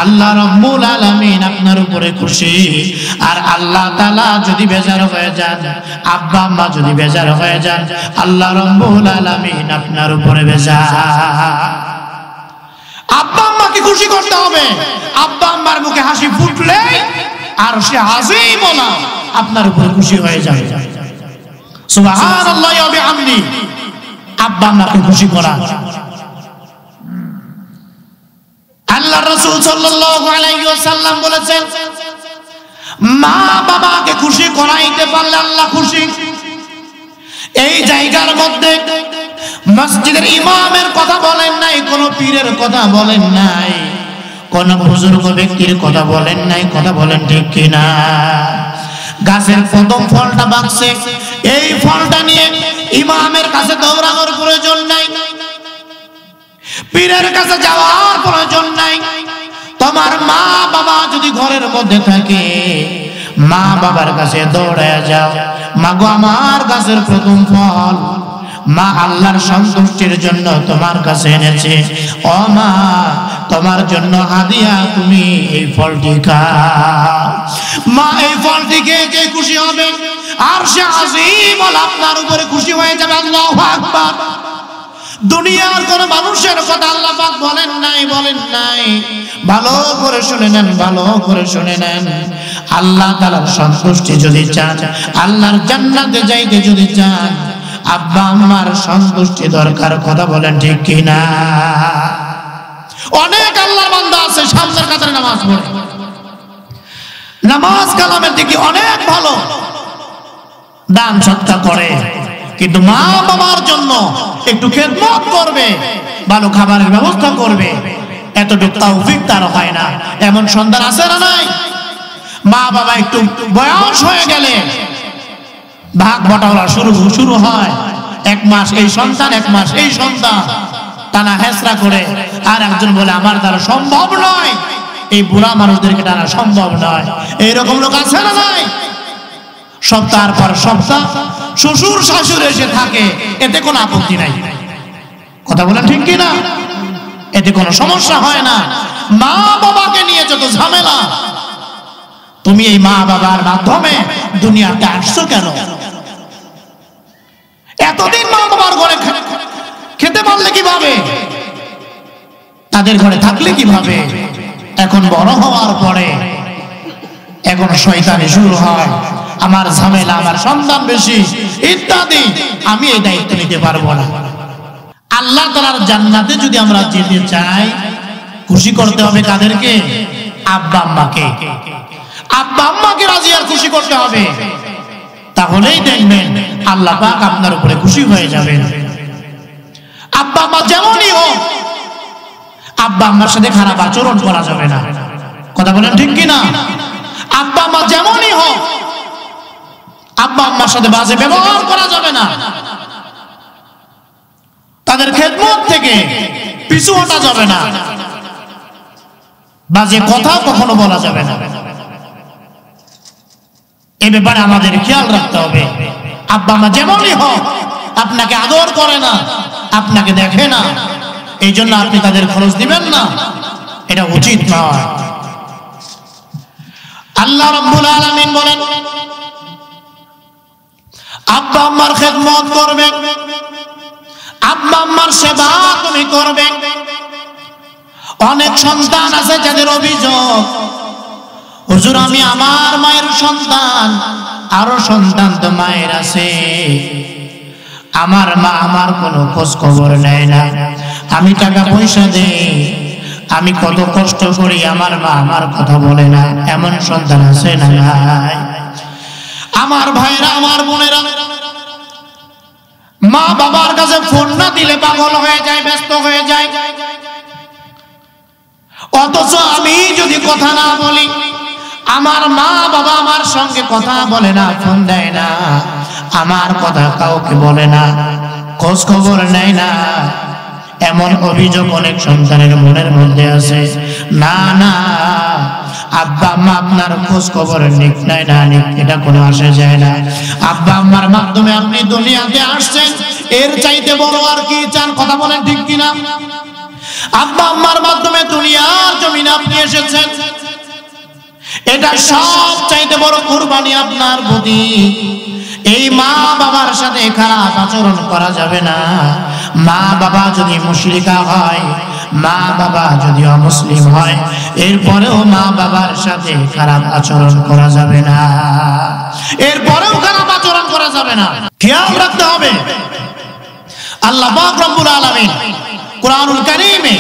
আল্লাহ রাব্বুল আলামিন আপনার উপরে খুশি। আর আল্লাহ তাআলা যদি বেজার হয়ে যান, আব্বা আম্মা যদি বেজার হয়ে যান, আল্লাহ রাব্বুল আলামিন আপনার উপরে বেজার। আব্বা আম্মাকে খুশি করতে হবে। আব্বা আম্মার মুখে হাসি ফুটলে আর সে আজিম না আপনার উপরে খুশি হয়ে যায়। সুবহানাল্লাহি ওয়া বিহামদিহি। আব্বা আম্মাকে খুশি করা। আল্লাহ রাসূল সাল্লাল্লাহু আলাইহি ওয়াসাল্লাম বলেছেন, মা বাবাকে খুশি করাইতে পারলে আল্লাহ খুশি। এই জায়গার মধ্যে মসজিদের ইমামের কথা বলেন নাই, কোন পীরের কথা বলেন নাই, কোন বুজুর্গ ব্যক্তির কথা বলেন নাই, কথা বলেন ঠিক কিনা? গাছের প্রথম ফলটা বাকছে, এই ফলটা নিয়ে ইমামের কাছে দৌড়ানোর প্রয়োজন নাই, পীরের কাছে যাওয়ার প্রয়োজন নাই। তোমার মা বাবা যদি ঘরের মধ্যে থাকে, মা বাবার কাছে দৌড়ে যাও, মাগো আমার গাছের প্রথম ফল মা আল্লাহর সন্তুষ্টির জন্য তোমার কাছে এনেছে, ও মা তোমার জন্য হাদিয়া, তুমি এই ফলটি খাও। মা এই ফলটি খেয়ে যে খুশি হবে, আর সে আজিম আপনার উপরে খুশি হয়ে যাবে। আল্লাহু আকবার। দুনিয়ার কোন মানুষের কথা আল্লাহ পাক বলেন নাই, বলেন নাই। ভালো করে শুনে নেন, ভালো করে শুনে নেন। আল্লাহ তাআলার সন্তুষ্টি যদি চান, আল্লাহর জান্নাতে যাইতে যদি চান, আব্বা আম্মার সন্তুষ্টি দরকার, কথা বলেন ঠিক কিনা? অনেক আল্লাহর বান্দা আছে সামনের কাতারে নামাজ পড়ে, নামাজ কালামের দিকে অনেক ভালো, দান সৎকা করে, কিন্তু মা বাবার জন্য একটু খেদমত করবে, ভালো খাবারের ব্যবস্থা করবে, এতটুকু তৌফিক তার হয় না। এমন সন্তান আছে না নাই? মা বাবা একটু বয়স হয়ে গেলে ভাগ বটাওয়ালা শুরু হয়। এক মাস এই সন্তান, এক মাস এই সন্তান, টানা হেসরা করে। আর একজন বলে আমার দ্বারা সম্ভব নয়, এই বুড়া মানুষদেরকে টানা সম্ভব নয়। এইরকম লোক আছে না নাই? সপ্তাহের পর সপ্তাহ শ্বশুর শাশুড়ি এসে থাকে, এতে কোনো আপত্তি নাই, কথা বলেন ঠিক কিনা? এতে কোনো সমস্যা হয় না। মা বাবাকে নিয়ে যত ঝামেলা, তুমি এই মা বাবার মাধ্যমে দুনিয়াতে আসছো কেন? এতদিন মা বাবার ঘরে খেতে পারলে কিভাবে, তাদের ঘরে থাকলে কিভাবে? এখন বড় হওয়ার পরে এখন শয়তানি শুরু হয়, আমার ঝামেলা, আমার সন্তান বেশি ইত্যাদি, আমি এই দায়িত্ব নিতে পারবো না। আল্লাহ তাআলার জান্নাতে যদি আমরা যেতে চাই, খুশি করতে হবে কাদেরকে? আব্বা আম্মাকে। আব্বা আম্মাকে রাজি আর খুশি করতে হবে, তাহলেই দেখবেন আল্লাহ পাক আপনার উপরে খুশি হয়ে যাবেন। আব্বা আম্মা যেমনই হোক, আব্বা আম্মার সাথে খারাপ আচরণ করা যাবে না। কথা বলেন ঠিক কিনা? আব্বা আম্মা যেমনই হোক, আব্বা আম্মার সাথে বাজে ব্যবহার করা যাবে না। তাদের খেদমত থেকে পিছু হটা যাবে না, বাজে কথা কখনো বলা যাবে না। এই ব্যাপারে আমাদের খেয়াল রাখতে হবে। আব্বা আম্মা যেমনই হোক, আপনাকে আদর করে না, আপনাকে দেখে না, এই জন্য আপনি তাদের খরচ দিবেন না, এটা উচিত নয়। আল্লাহ রাব্বুল আলামিন বলেন, আব্বা আম্মার খেদমত করবে, আব্বা আম্মার সেবা তুমি করবে। অনেক সন্তান আছে যাদের অভিযোগ, হুজুর আমি আমার মায়ের সন্তান, আরো সন্তান তো মায়ের আছে, আমার মা আমার কোনো খোঁজ খবর নেয় না, আমি টাকা পয়সা দেই, আমি কত কষ্ট করি, আমার মা আমার কথা বলে না। এমন সন্তান আছে না নাই? আমার ভাইরা, আমার বোনেরা, মা বাবার কাছে ফোন না দিলে পাগল হয়ে যায়, ব্যস্ত হয়ে যায়। অথচ আমি যদি কথা না বলি, আমার মা বাবা আমার সঙ্গে কথা বলে না, ফোন দেয় না, আমার কথা কাউকে বলে না, খোঁজ খবর নেয় না। এমন অভিযোগ অনেক সন্তানের মনের মধ্যে আছে। না না, আব্বা আম্মা আপনার খোঁজ খবর নিক নাই না নিক, এটা কোনো আসে যায় না। আব্বা আম্মার মাধ্যমে আপনি দুনিয়াতে আসছেন, এর চাইতে বড় আর কি চান? কথা বলেন ঠিক কিনা? আব্বা আম্মার মাধ্যমে দুনিয়ার জমিনে আপনি এসেছেন, এটা সব চাইতে বড় কুরবানি আপনার প্রতি। এই মা বাবার সাথে খারাপ আচরণ করা যাবে না। মা বাবা যদি মুশরিকা হয়, মা বাবা যদি অমুসলিম হয়, এরপরেও মা বাবার সাথে খারাপ আচরণ করা যাবে না, এরপরেও খারাপ আচরণ করা যাবে না। খেয়াল রাখতে হবে। আল্লাহ পাক রব্বুল আলামিন কুরআনুল কারীমে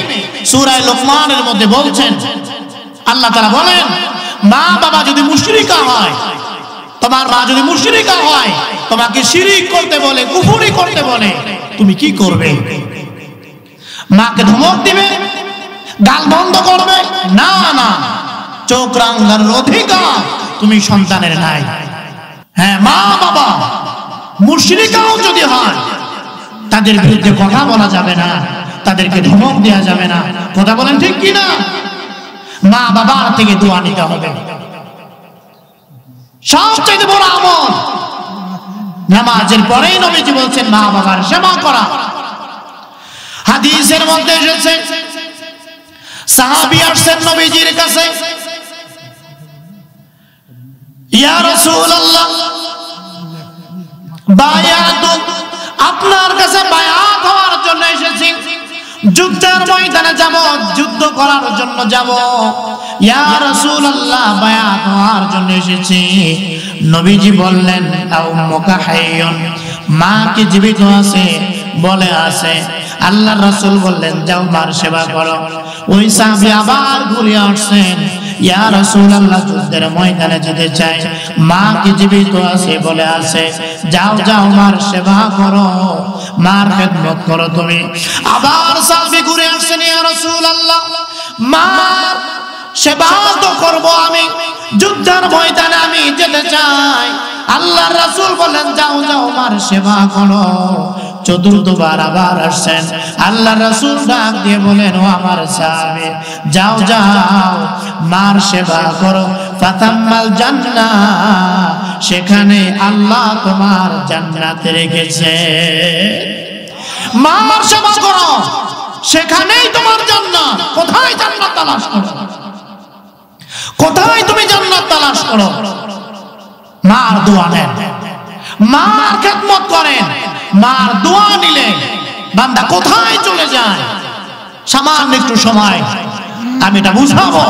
সূরা লুকমানের মধ্যে বলছেন, আল্লাহ তাআলা বলেন, মা বাবা যদি মুশরিকা হয়, তোমার মা যদি মুশরিকা হয়, তোমাকে শিরিক করতে বলে, কুফরি করতে বলে, তুমি কি করবে? মাকে ধমক দিবে, গাল বন্ধ করবে? না না, চোখ রাঙানোর অধিকার তুমি সন্তানের নাই। হ্যাঁ, মা বাবা মুশরিকাও যদি হয়, তাদের বিরুদ্ধে কথা বলা যাবে না, তাদেরকে ধমক দেওয়া যাবে না। কথা বলেন ঠিক কিনা? মা বাবার থেকে দোয়া নিতে হবে। সবচেয়ে বড় আমল নামাজের পরেই নবীজি বলছেন মা বাবার সেবা করা। হাদিসের মধ্যে এসেছে, সাহাবী আসছেন নবীজির কাছে, ইয়া রাসূলুল্লাহ বায়াতু, আপনার কাছে বায়াত হওয়ার জন্য এসেছি, যুদ্ধের ময়দানে যাব, যুদ্ধ করার জন্য যাব। ইয়া রাসূলুল্লাহ বায়াত হওয়ার জন্য এসেছি। নবীজি বললেন, উম্মুকা হাইয়ুন, মা কি জীবিত আছে? বলে আছে। আল্লাহর রাসূল বললেন, যাও মার সেবা করো। ওই সাহাবী আবার ঘুরে আসছেন, ইয়া রাসূলুল্লাহ যুদ্ধের ময়দানে যেতে চাই, মা কি জীবিত আছে? বলে আছে। যাও যাও মার সেবা করো, মার খেদমত করো তুমি। আবার সাহাবী ঘুরে আসছেন, ইয়া রাসূলুল্লাহ মার সেবা তো করব আমি, যুদ্ধের ময়দানে আমি যেতে চাই। আল্লাহর রাসূল বলেন, যাও যাও মার সেবা করো। চতুর্থবার আবার আসছেন, আল্লাহর রাসূল ডাক দিয়ে বলেন, ও আমার সাহাবী, যাও যাও মার সেবা করো, ফাতাম্মাল জান্নাহ, সেখানে আল্লাহ তোমার জান্নাত রেখেছে। মার সেবা করো, সেখানেই তোমার জান্নাত। কোথায় জান্নাত তালাশ করো? কোথায় তুমি জান্নাত তালাশ তালাশ করো, মার দোয়া নেন, মার খেদমত করেন। মার দোয়া নিলে বান্দা কোথায় চলে যায়? সামান্য একটু সময় আমি এটা বুঝাবো।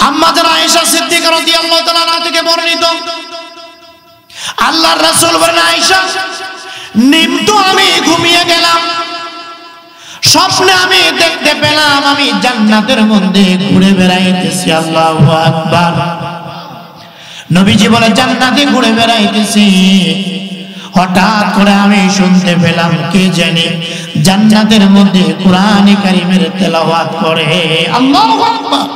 আম্মা জান আয়েশা সিদ্দিকা রাদিয়াল্লাহু তাআলা আনহা থেকে বর্ণিত, আল্লাহর রাসূল বলেন, আয়েশা নিমতো আমি ঘুমিয়ে গেলাম, স্বপ্নে আমি দেখতে পেলাম আমি জান্নাতের মধ্যে ঘুরে বেড়াইতেছি। আল্লাহু আকবার। নবীজি বলে জান্নাতে ঘুরে বেড়াইতেছি, হঠাৎ করে আমি শুনতে পেলাম কে জানি জান্নাতের মধ্যে কোরআনে কারীমের তেলাওয়াত করে। আল্লাহু আকবার।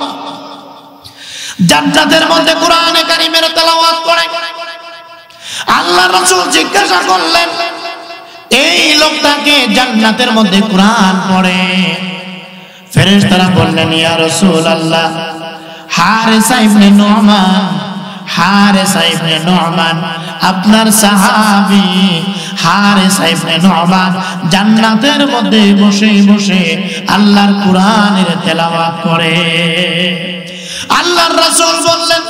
জান্নাতের মধ্যে কোরআনে কারীমের তেলাওয়াত করে। আল্লাহর রাসূল জিজ্ঞাসা করলেন, এই লোকটাকে জান্নাতের মধ্যে কোরআন পড়ে? ফেরেশতারা বললেন, ইয়া রাসূলুল্লাহ, হারিসা ইবনে নুমান, হারিসা ইবনে নুমান আপনার সাহাবী। হারিসা ইবনে নুমান জান্নাতের মধ্যে বসে বসে আল্লাহর কোরআনের তেলাওয়াত করে। আল্লাহর রাসূল বললেন,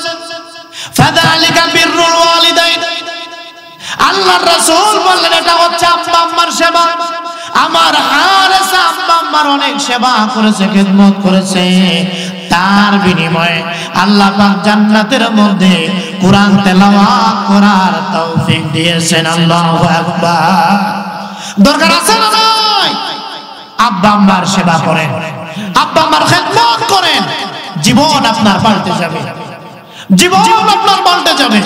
ফাযালিকা বিররুল ওয়ালিদাইন। আল্লাহর রাসূল বললেন, এটা হচ্ছে আব্বা আম্মার সেবা। আমার হারিসা আব্বা আম্মার অনেক সেবা করেছে, খেদমত করেছে, তার বিনিময়ে আল্লাহ পাক জান্নাতের মধ্যে কোরআন তেলাওয়াত করার তৌফিক দিয়েছেন। আল্লাহু আকবার। দরকার আছে না নাই? আব্বা আম্মার সেবা করেন, আব্বা আম্মার খেদমত করেন, জীবন আপনার পাল্টে যাবে, জীবন আপনার পাল্টে যাবে।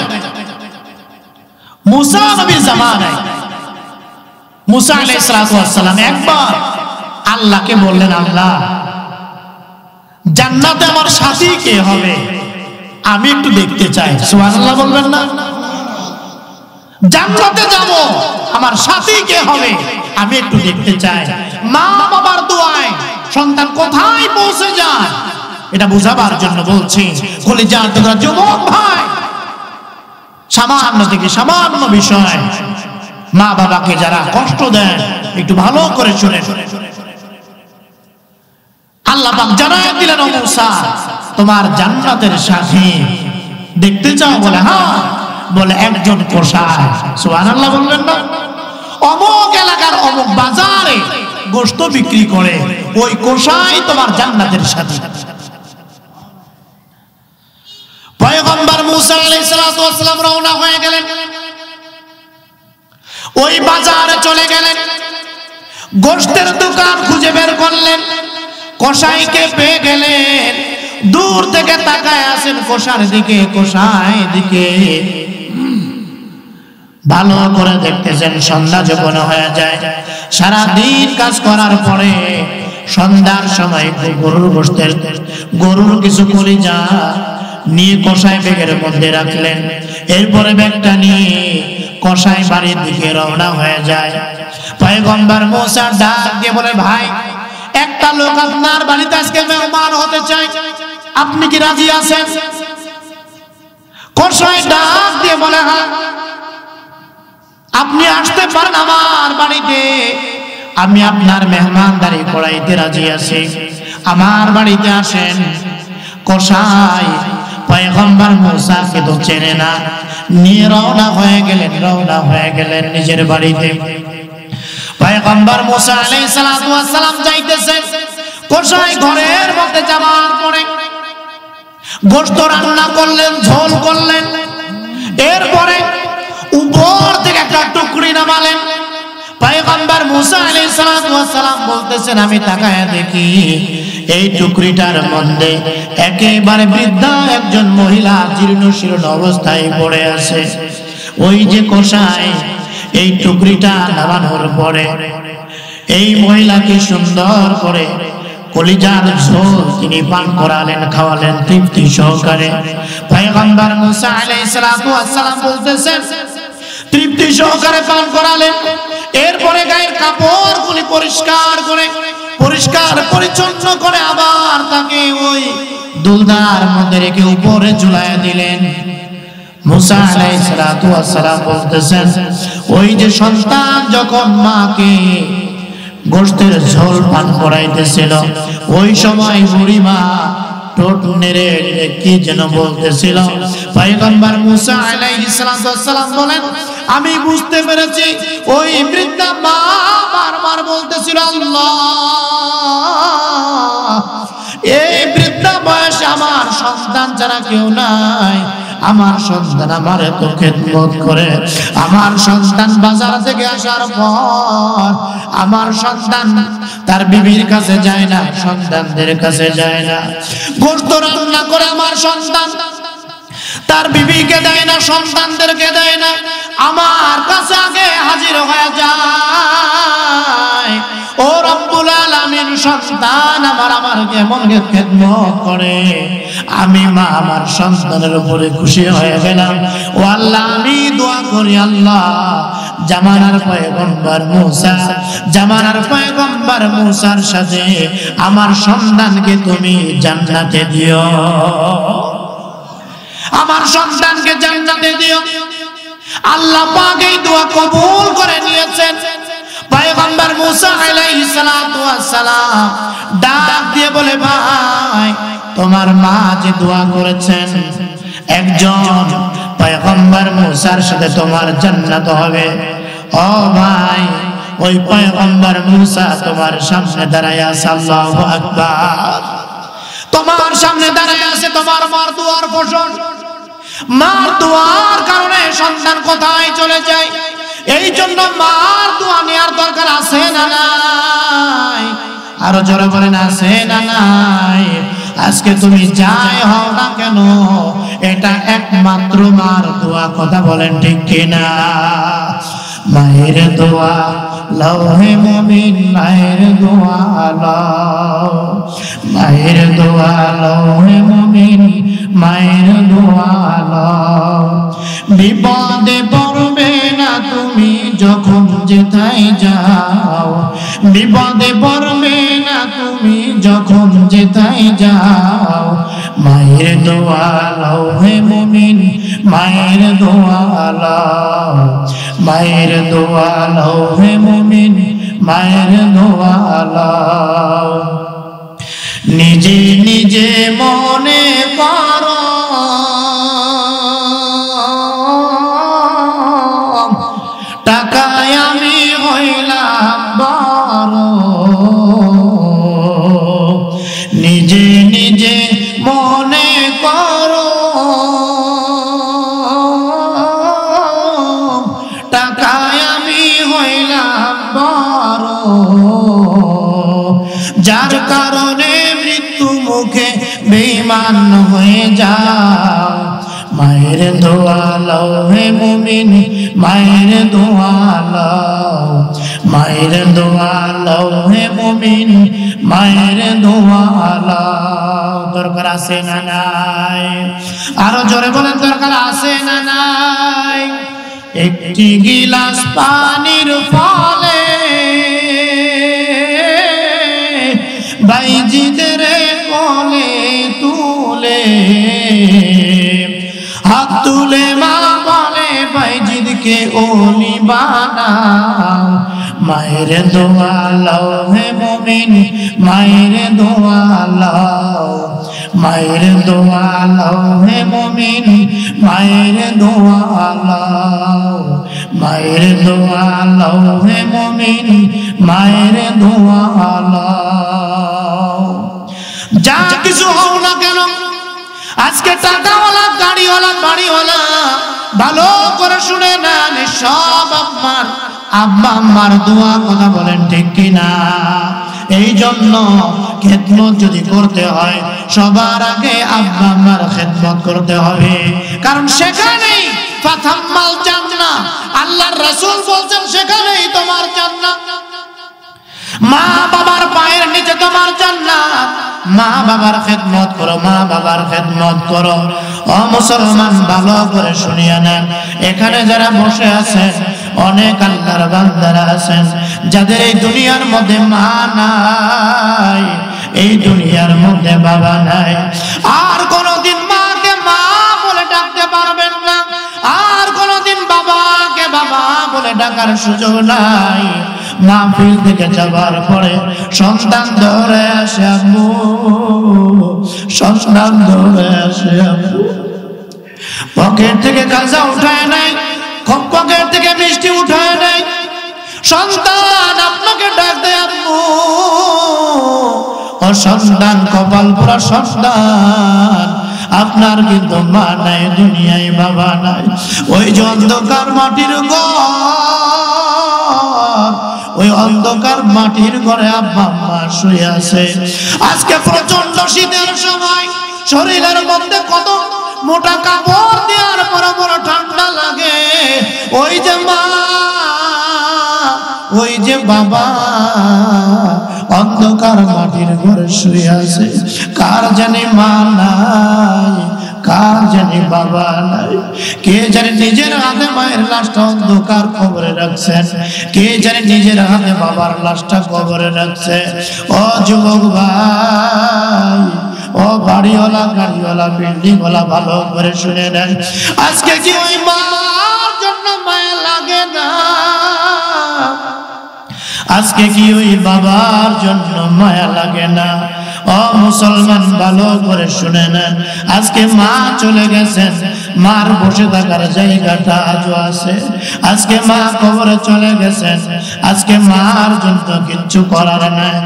মুসা নবীর জামানায় মুসা আলাইহিস সালাম একবার আল্লাহকে বললেন, আল্লাহ জান্নাতে আমার সাথী কে হবে? আমি একটু দেখতে চাই। সুবহানাল্লাহ বলবেন না? জান্নাতে যাব, আমার সাথী কে হবে আমি একটু দেখতে চাই। মা বাবার দোয়ায় সন্তান কোথায় পৌঁছে যায় এটা বোঝাবার জন্য বলছি। কলিজার টুকরা যুবক ভাই, সামান্য থেকে সামান্য বিষয় মা বাবাকে যারা কষ্ট দেন একটু ভালো করে শুনেন। আল্লাহ পাক জানায় দিলেন, ও মুসা তোমার জান্নাতের সাথী দেখতে চাও? বলে হ্যাঁ। বলে একজন কসাই। সুবহানাল্লাহ বলবেন না? অমুক এলাকার অমুক বাজারে গোশত বিক্রি করে, ওই কসাই তোমার জান্নাতের সাথী। পয়গম্বর মুসা আলাইহিস সালাম রওনা হয়ে গেলেন, ওই বাজারে চলে গেলেন, গোশতের দোকান খুঁজে বের করলেন, কসাইকে পেয়ে গেলেন। দূর থেকে তাকায় আছেন কসার দিকে, কসাই দিকে ভালো করে দেখতেছেন। সন্ধ্যা যখন হয়ে যায়, সারা দিন কাজ করার পরে সন্ধ্যার সময় গরুর কিছু কলিজা নিয়ে কসাই ব্যাগের মধ্যে রাখলেন। এরপরে ব্যাগটা নিয়ে কসাই বাড়ির দিকে রওনা হয়ে যায়। পয়গম্বর মুসা ডাক দিয়ে বলে, ভাই একটা লোক আপনার বাড়িতে আজকে মেহমান হতে চায়, আপনি কি রাজি আছেন? কসাই ডাক দিয়ে বলে, হ্যাঁ আপনি আসতে পারেন আমার বাড়িতে, আমি আপনার মেহমানদারি করাইতে রাজি আছি, আমার বাড়িতে আসেন। কসাই পয়গম্বর মুসাকে তো চেনে না, নিয়ে রওনা হয়ে গেলেন নিজের বাড়িতে। পয়গম্বর মুসা আলাইহিস সালাম যাইতেছেন, কসাই ঘরের মধ্যে যাওয়ার পরে গোশত রান্না করলেন, ঝোল করলেন, এরপরে উপর থেকে একটা টুকরি নামালেন। পয়গম্বর মুসা আলাইহিস সালাম বলতেছেন, আমি তাকায়া দেখি এই টুকরিটার মধ্যে একেবারে বৃদ্ধা একজন মহিলা জীর্ণ শীর্ণ অবস্থায় পড়ে আছে। ওই যে কসাই এই টুকরিটা নামানোর পরে এই মহিলাকে সুন্দর করে কলিজার ঝোল তিনি পান করালেন, খাওয়ালেন তৃপ্তি সহকারে। পয়গম্বর মুসা আলাইহিস সালাম বলতেছেন, তৃপ্তি সহকারে পান করালেন। এরপরে গায়ের কাপড়গুলি পরিষ্কার করে পরিষ্কার পরিচ্ছন্ন করে আবার তাকে ওই দুলদার মধ্যে রেখে উপরে ঝুলাইয়া দিলেন। মুসা আলাইহিস সালাম বলতেছেন, ওই যে সন্তান যখন মাকে গোশতের ঝোল পান করাইতেছিল, ওই সময় বুড়ি মা ঠোঁট নেড়ে কি যেন বলতেছিল। পয়গম্বর মুসা আলাইহিস সালাম বলেন, আমি বুঝতে পেরেছি ওই বৃদ্ধা মা বারবার বলতেছিল, আল্লাহ, এই বৃদ্ধা বয়সে আমার সন্তান ছাড়া কেউ নাই, আমার সন্তান আমার এত খেদমত করে, আমার সন্তান বাজার থেকে আসার পর আমার সন্তান তার বিবির কাছে যায় না, সন্তানদের কাছে যায় না, গোশত রান্না করে আমার সন্তান তার বিবিকে দেয় না, সন্তানদেরকে দেয় না, আমার কাছে আগে হাজির হয়ে যায়। ও রব্বুল আলামিন, সন্তান আমার কেমন খেদমত করে, আমি মা আমার সন্তানের উপরে খুশি হয়ে গেলাম। ও আল্লাহ, আমি দোয়া করি, আল্লাহ, জামানার পয়গম্বর মুসার সাথে আমার সন্তানকে তুমি জান্নাতে দিও, আমার সন্তানকে জান্নাতে দিও। আল্লাহ পাক এই দোয়া কবুল করে নিয়েছেন। পয়গম্বর মুসা আলাইহিস সালাতু ওয়াস সালাম ডাক দিয়ে বলে, ভাই, তোমার মা যে দোয়া করেছেন, একজন পয়গম্বর মুসার সাথে তোমার জান্নাত হবে। ও ভাই, ওই পয়গম্বর মুসা তোমার সামনে দাঁড়ায় আছে, আল্লাহু আকবার, তোমার সামনে দাঁড়ায় আছে, তোমার মার দোয়ার ফসল, মার দোয়ার কারণে সন্তান কোথায় চলে যায়। এই জন্য মার দোয়া নেওয়ার দরকার আছে না নাই? আরো জোরে বলেন, আছে না নাই? আজকে তুমি যাই হও না কেন, এটা একমাত্র মার দোয়া, কথা বলেন ঠিক কিনা? মায়ের দোয়া লও হে মুমিন, মায়ের দোয়া লও, মায়ের দোয়া লও হে মুমিন, মায়ের দোয়া লও। বিপদে পড়বে না তুমি যখন যেথায় যাও, বিপদে পড়বে না তুমি যখন যেথায় যাও। মায়ের দোয়া লও হে মুমিন, মায়ের দোয়া লও, মায়ের দোয়া লও হে মুমিন, মায়ের দোয়া লও। নিজে নিজে মনে করো টাকায় আমি হইলাম বড়, নিজে নিজে মনে করো টাকায় আমি হইলাম বড়, যার কারণে মৃত্যু মুখে বেঈমান হয়ে যাও। মায়ের দোয়া লও হে মুমিন, মায়ের দোয়া লও, মায়ের দোয়া লও হে মুমিন, মায়ের দোয়া লও। দরকার আছে না নাই? আরো জোরে বলেন, দরকার আছে না নাই? একটি গিলাস পানির ফলে বাইজিদের কোলে তুলে, হাত তুলে মা বলে বাইজিদকে ওলি বানাও। মায়ের দোয়া লও হে মুমিন, মায়ের দোয়া লও, মায়ের দোয়া লও হে মুমিন, মায়ের দোয়া লও, মায়ের দোয়া লও হে মুমিন, মায়ের দোয়া লও। যা কিছু হও না কেন, আজকে টাকাওয়ালা, গাড়িওয়ালা, বাড়িওয়ালা, ভালো করে শুনে নেন, সব আপনার আব্বা আম্মার দোয়া, কথা বলেন ঠিক কিনা? এই জন্য খেদমত যদি করতে হয়, সবার আগে আব্বা আম্মার খেদমত করতে হবে, কারণ সেখানেই ফাতাম্মাল জান্নাহ, আল্লাহর রাসূল বলছেন সেখানেই তোমার জান্নাত। মা বাবার পায়ের নিচে তোমার জান্নাত। মা বাবার খেদমত করো, মা বাবার খেদমত করো। ও মুসলমান, ভালো করে শুনিয়া নেন, এখানে যারা বসে আছেন অনেক আল্লাহর বান্দারা আছেন যাদের এই দুনিয়ার মধ্যে মা নাই, এই দুনিয়ার মধ্যে বাবা নাই, আর কোনদিন মাকে মা বলে ডাকতে পারবেন না, আর কোনদিন বাবাকে বাবা বলে ডাকার সুযোগ নাই। মাহফিল থেকে যাবার পরে সন্তান ধরে আসে, আম্মু, সন্তান শান্ত হয়ে আসে আব্বু। পকেট থেকে কাঁচা উঠায় নাই, পকেট থেকে মিষ্টি উঠায় নাই, সন্তান আপনাকে ডাক দেয় আব্বু। ও সন্তান, কপাল পোড়া সন্তান, আপনার কিন্তু মা নাই, দুনিয়ায় বাবা নাই। ওই যে অন্ধকার মাটির ঘর, ওই অন্ধকার মাটির ঘরে আব্বা আম্মা শুয়ে আছে। আজকে প্রচন্ড শীতের সময়, শরীরের মধ্যে কত মোটা কাপড় দেওয়ার পর বড় ঠান্ডা লাগে। ওই যে মা, ওই যে বাবা অন্ধকার মাটির ঘরে শুয়ে আছে। কার জানি মা নাই, কার জানি বাবা নাই। কে জানে নিজের হাতে মায়ের লাশটা অন্ধকার কবরে রাখছেন, কে জানে নিজের হাতে বাবার লাশটা কবরে রাখছে। ও যুবক ভাই, ও বাড়িওয়ালা, গাড়িওয়ালা, বিল্ডিংওয়ালা, ভালো করে শুনে নেন। আজকে কি ওই মার জন্য মায়া লাগে না? আজকে কি ওই বাবার জন্য মায়া লাগে না? ও মুসলমান, ভালো করে শুনে নেন। আজকে মা চলে গেছেন, মার বসে থাকার জায়গাটা আজও আছে। আজকে মা কবরে চলে গেছেন, আজকে মার জন্য কিচ্ছু করার নাই।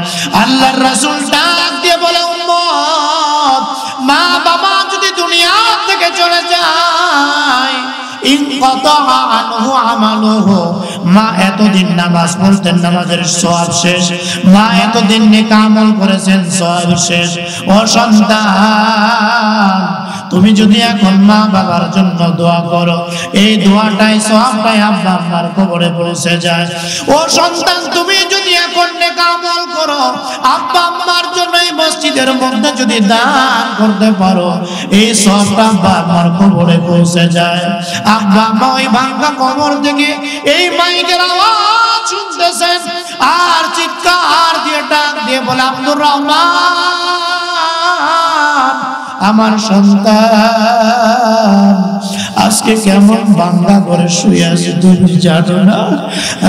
আল্লাহর রাসূল ডাক দিয়ে বলে, উম্মত, মা বাবা যদি দুনিয়া থেকে চলে যায়, ইনকাতা আনহু আমালুহু, মা এতদিন নামাজ পড়তেন, নামাজের সওয়াব শেষ। মা এতদিন নেক আমল করেছেন, সওয়াব শেষ। ও সন্তান, তুমি যদি এখন মা বাবার জন্য দোয়া করো, এই দোয়াটাই সওয়াবটাই আব্বা আম্মার কবরে পৌঁছে যায়। ও সন্তান, তুমি যদি এখন নেক আমল করো, আব্বা আম্মার জন্য এই মসজিদের মধ্যে যদি দান করতে পারো, এই সওয়াবটা আব্বা আম্মার কবরে পৌঁছে যায়। আব্বা আম্মা ওই ভাঙা কবর থেকে এই মাইকের আওয়াজ শুনতেছেন, আর চিৎকার দিয়ে ডাক দিয়ে বলে, আব্দুর রহমান, আমার সন্তান আজকে কেমন বাংলা করে শুয়ে আছে তুমি জানো না?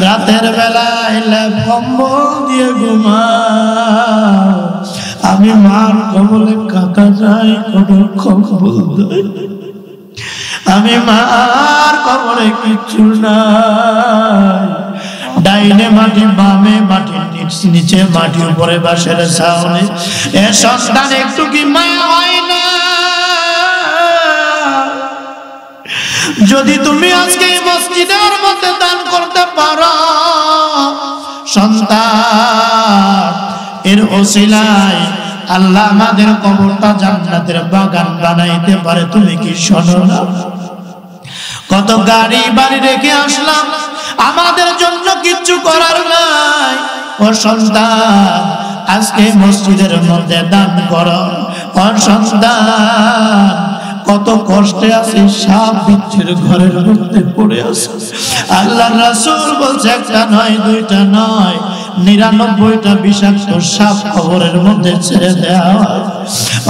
রাতের বেলায় লেপ কম্বল দিয়ে ঘুমাও, আমি মার কবলে কাকা যাই, কবর কবল দেয়, আমি মার কবরে কিচ্ছু নাই। ডাইনে মাটি, বামে মাটি, নিচে মাটি, উপরে বাঁশের ছাউনি। এ সন্তান, একটু কি মায়া হয় না? যদি তুমি আজকে এই মসজিদের মধ্যে দান করতে পারো, সন্তান, এর ওসিলায় আল্লাহ আমাদের কবরটা জান্নাতের বাগান বানাইতে পারে। তুমি কি শোনো না? কত গাড়ি বাড়ি রেখে আসলাম, আমাদের জন্য কিচ্ছু করার নাই। ও সন্তান, আজকে মসজিদের মধ্যে দান করো। ও সন্তান, কত কষ্টে আছে, সাপ বিচ্ছুর ঘরের মধ্যে পড়ে আছে। আল্লাহর রাসূল বলছে, একটা নয়, দুইটা নয়, ৯৯টা বিষাক্ত সাপ কবরের মধ্যে ছেড়ে দেওয়া হয়।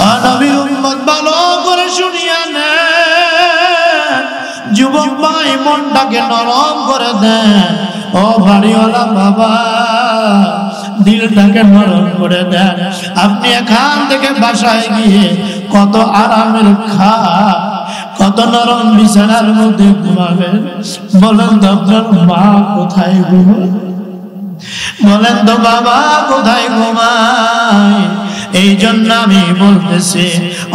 ও নবীর উম্মত, ভালো করে শুনিয়া নেন। যুবক ভাই, মনটাকে নরম করে দেন। ও বাড়িওয়ালা বাবা, দিলটাকে নরম করে দেন। আপনি এখান থেকে বাসায় গিয়ে কত আরামের খাট, কত নরম বিছানার মধ্যে ঘুমাবেন। বলেন তো আপনার মা কোথায় ঘুমায়? বলেন তো বাবা কোথায় ঘুমায়? এই জন্য আমি বলতেছি,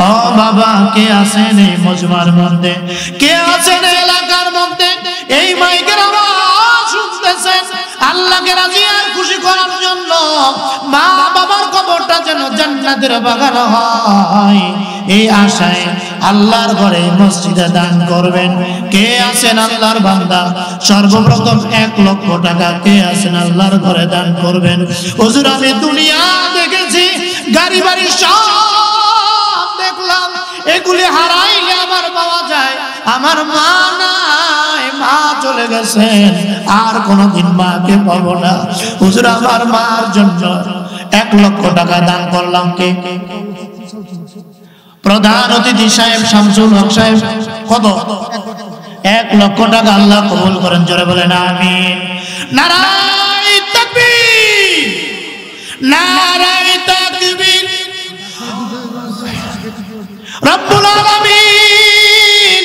ও বাবা, কে আছেন এই মজমার মধ্যে, কে আছেন এলাকার মধ্যে, এই মাইকের আওয়াজ শুনতেছেন, আল্লাহকে রাজি আর খুশি করার জন্য মা বাবার কবরটা যেন জান্নাতের বাগান হয়, এই আশায় আল্লাহর ঘরে মসজিদে দান করবেন। কে আছেন আল্লাহর বান্দা? সর্বপ্রথম ১ লক্ষ টাকা কে আছেন আল্লাহর ঘরে দান করবেন? হুজুর, আমি দুনিয়া দেখেছি, গাড়ি বাড়ি সব দেখলাম, এগুলি হারাইলে আমার পাওয়া যায়, আমার মা নাই, মা চলে গেছেন, আর কোনদিন মাকে পাবো না। হুজুর, আমার মার জন্য ১ লক্ষ টাকা দান করলাম। কে? প্রধান অতিথি সাহেব শামসুল হক সাহেব। কত? ১ লক্ষ টাকা। আল্লাহ কবুল করেন, জোরে বলেন আমিন। নারায়ে তাকবীর, নারায়ে তাকবীর। রব্বুল আলামিন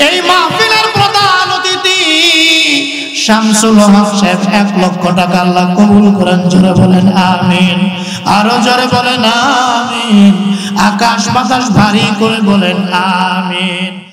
এই মাহফিলের প্রধান অতিথি শামসুল হক সাহেব 1 লক্ষ টাকা আল্লাহ কবুল করেন। জোরে বলেন আমিন, আরো জোরে বলেন আমিন, আকাশ বাতাস ভারী করে বলেন আমিন।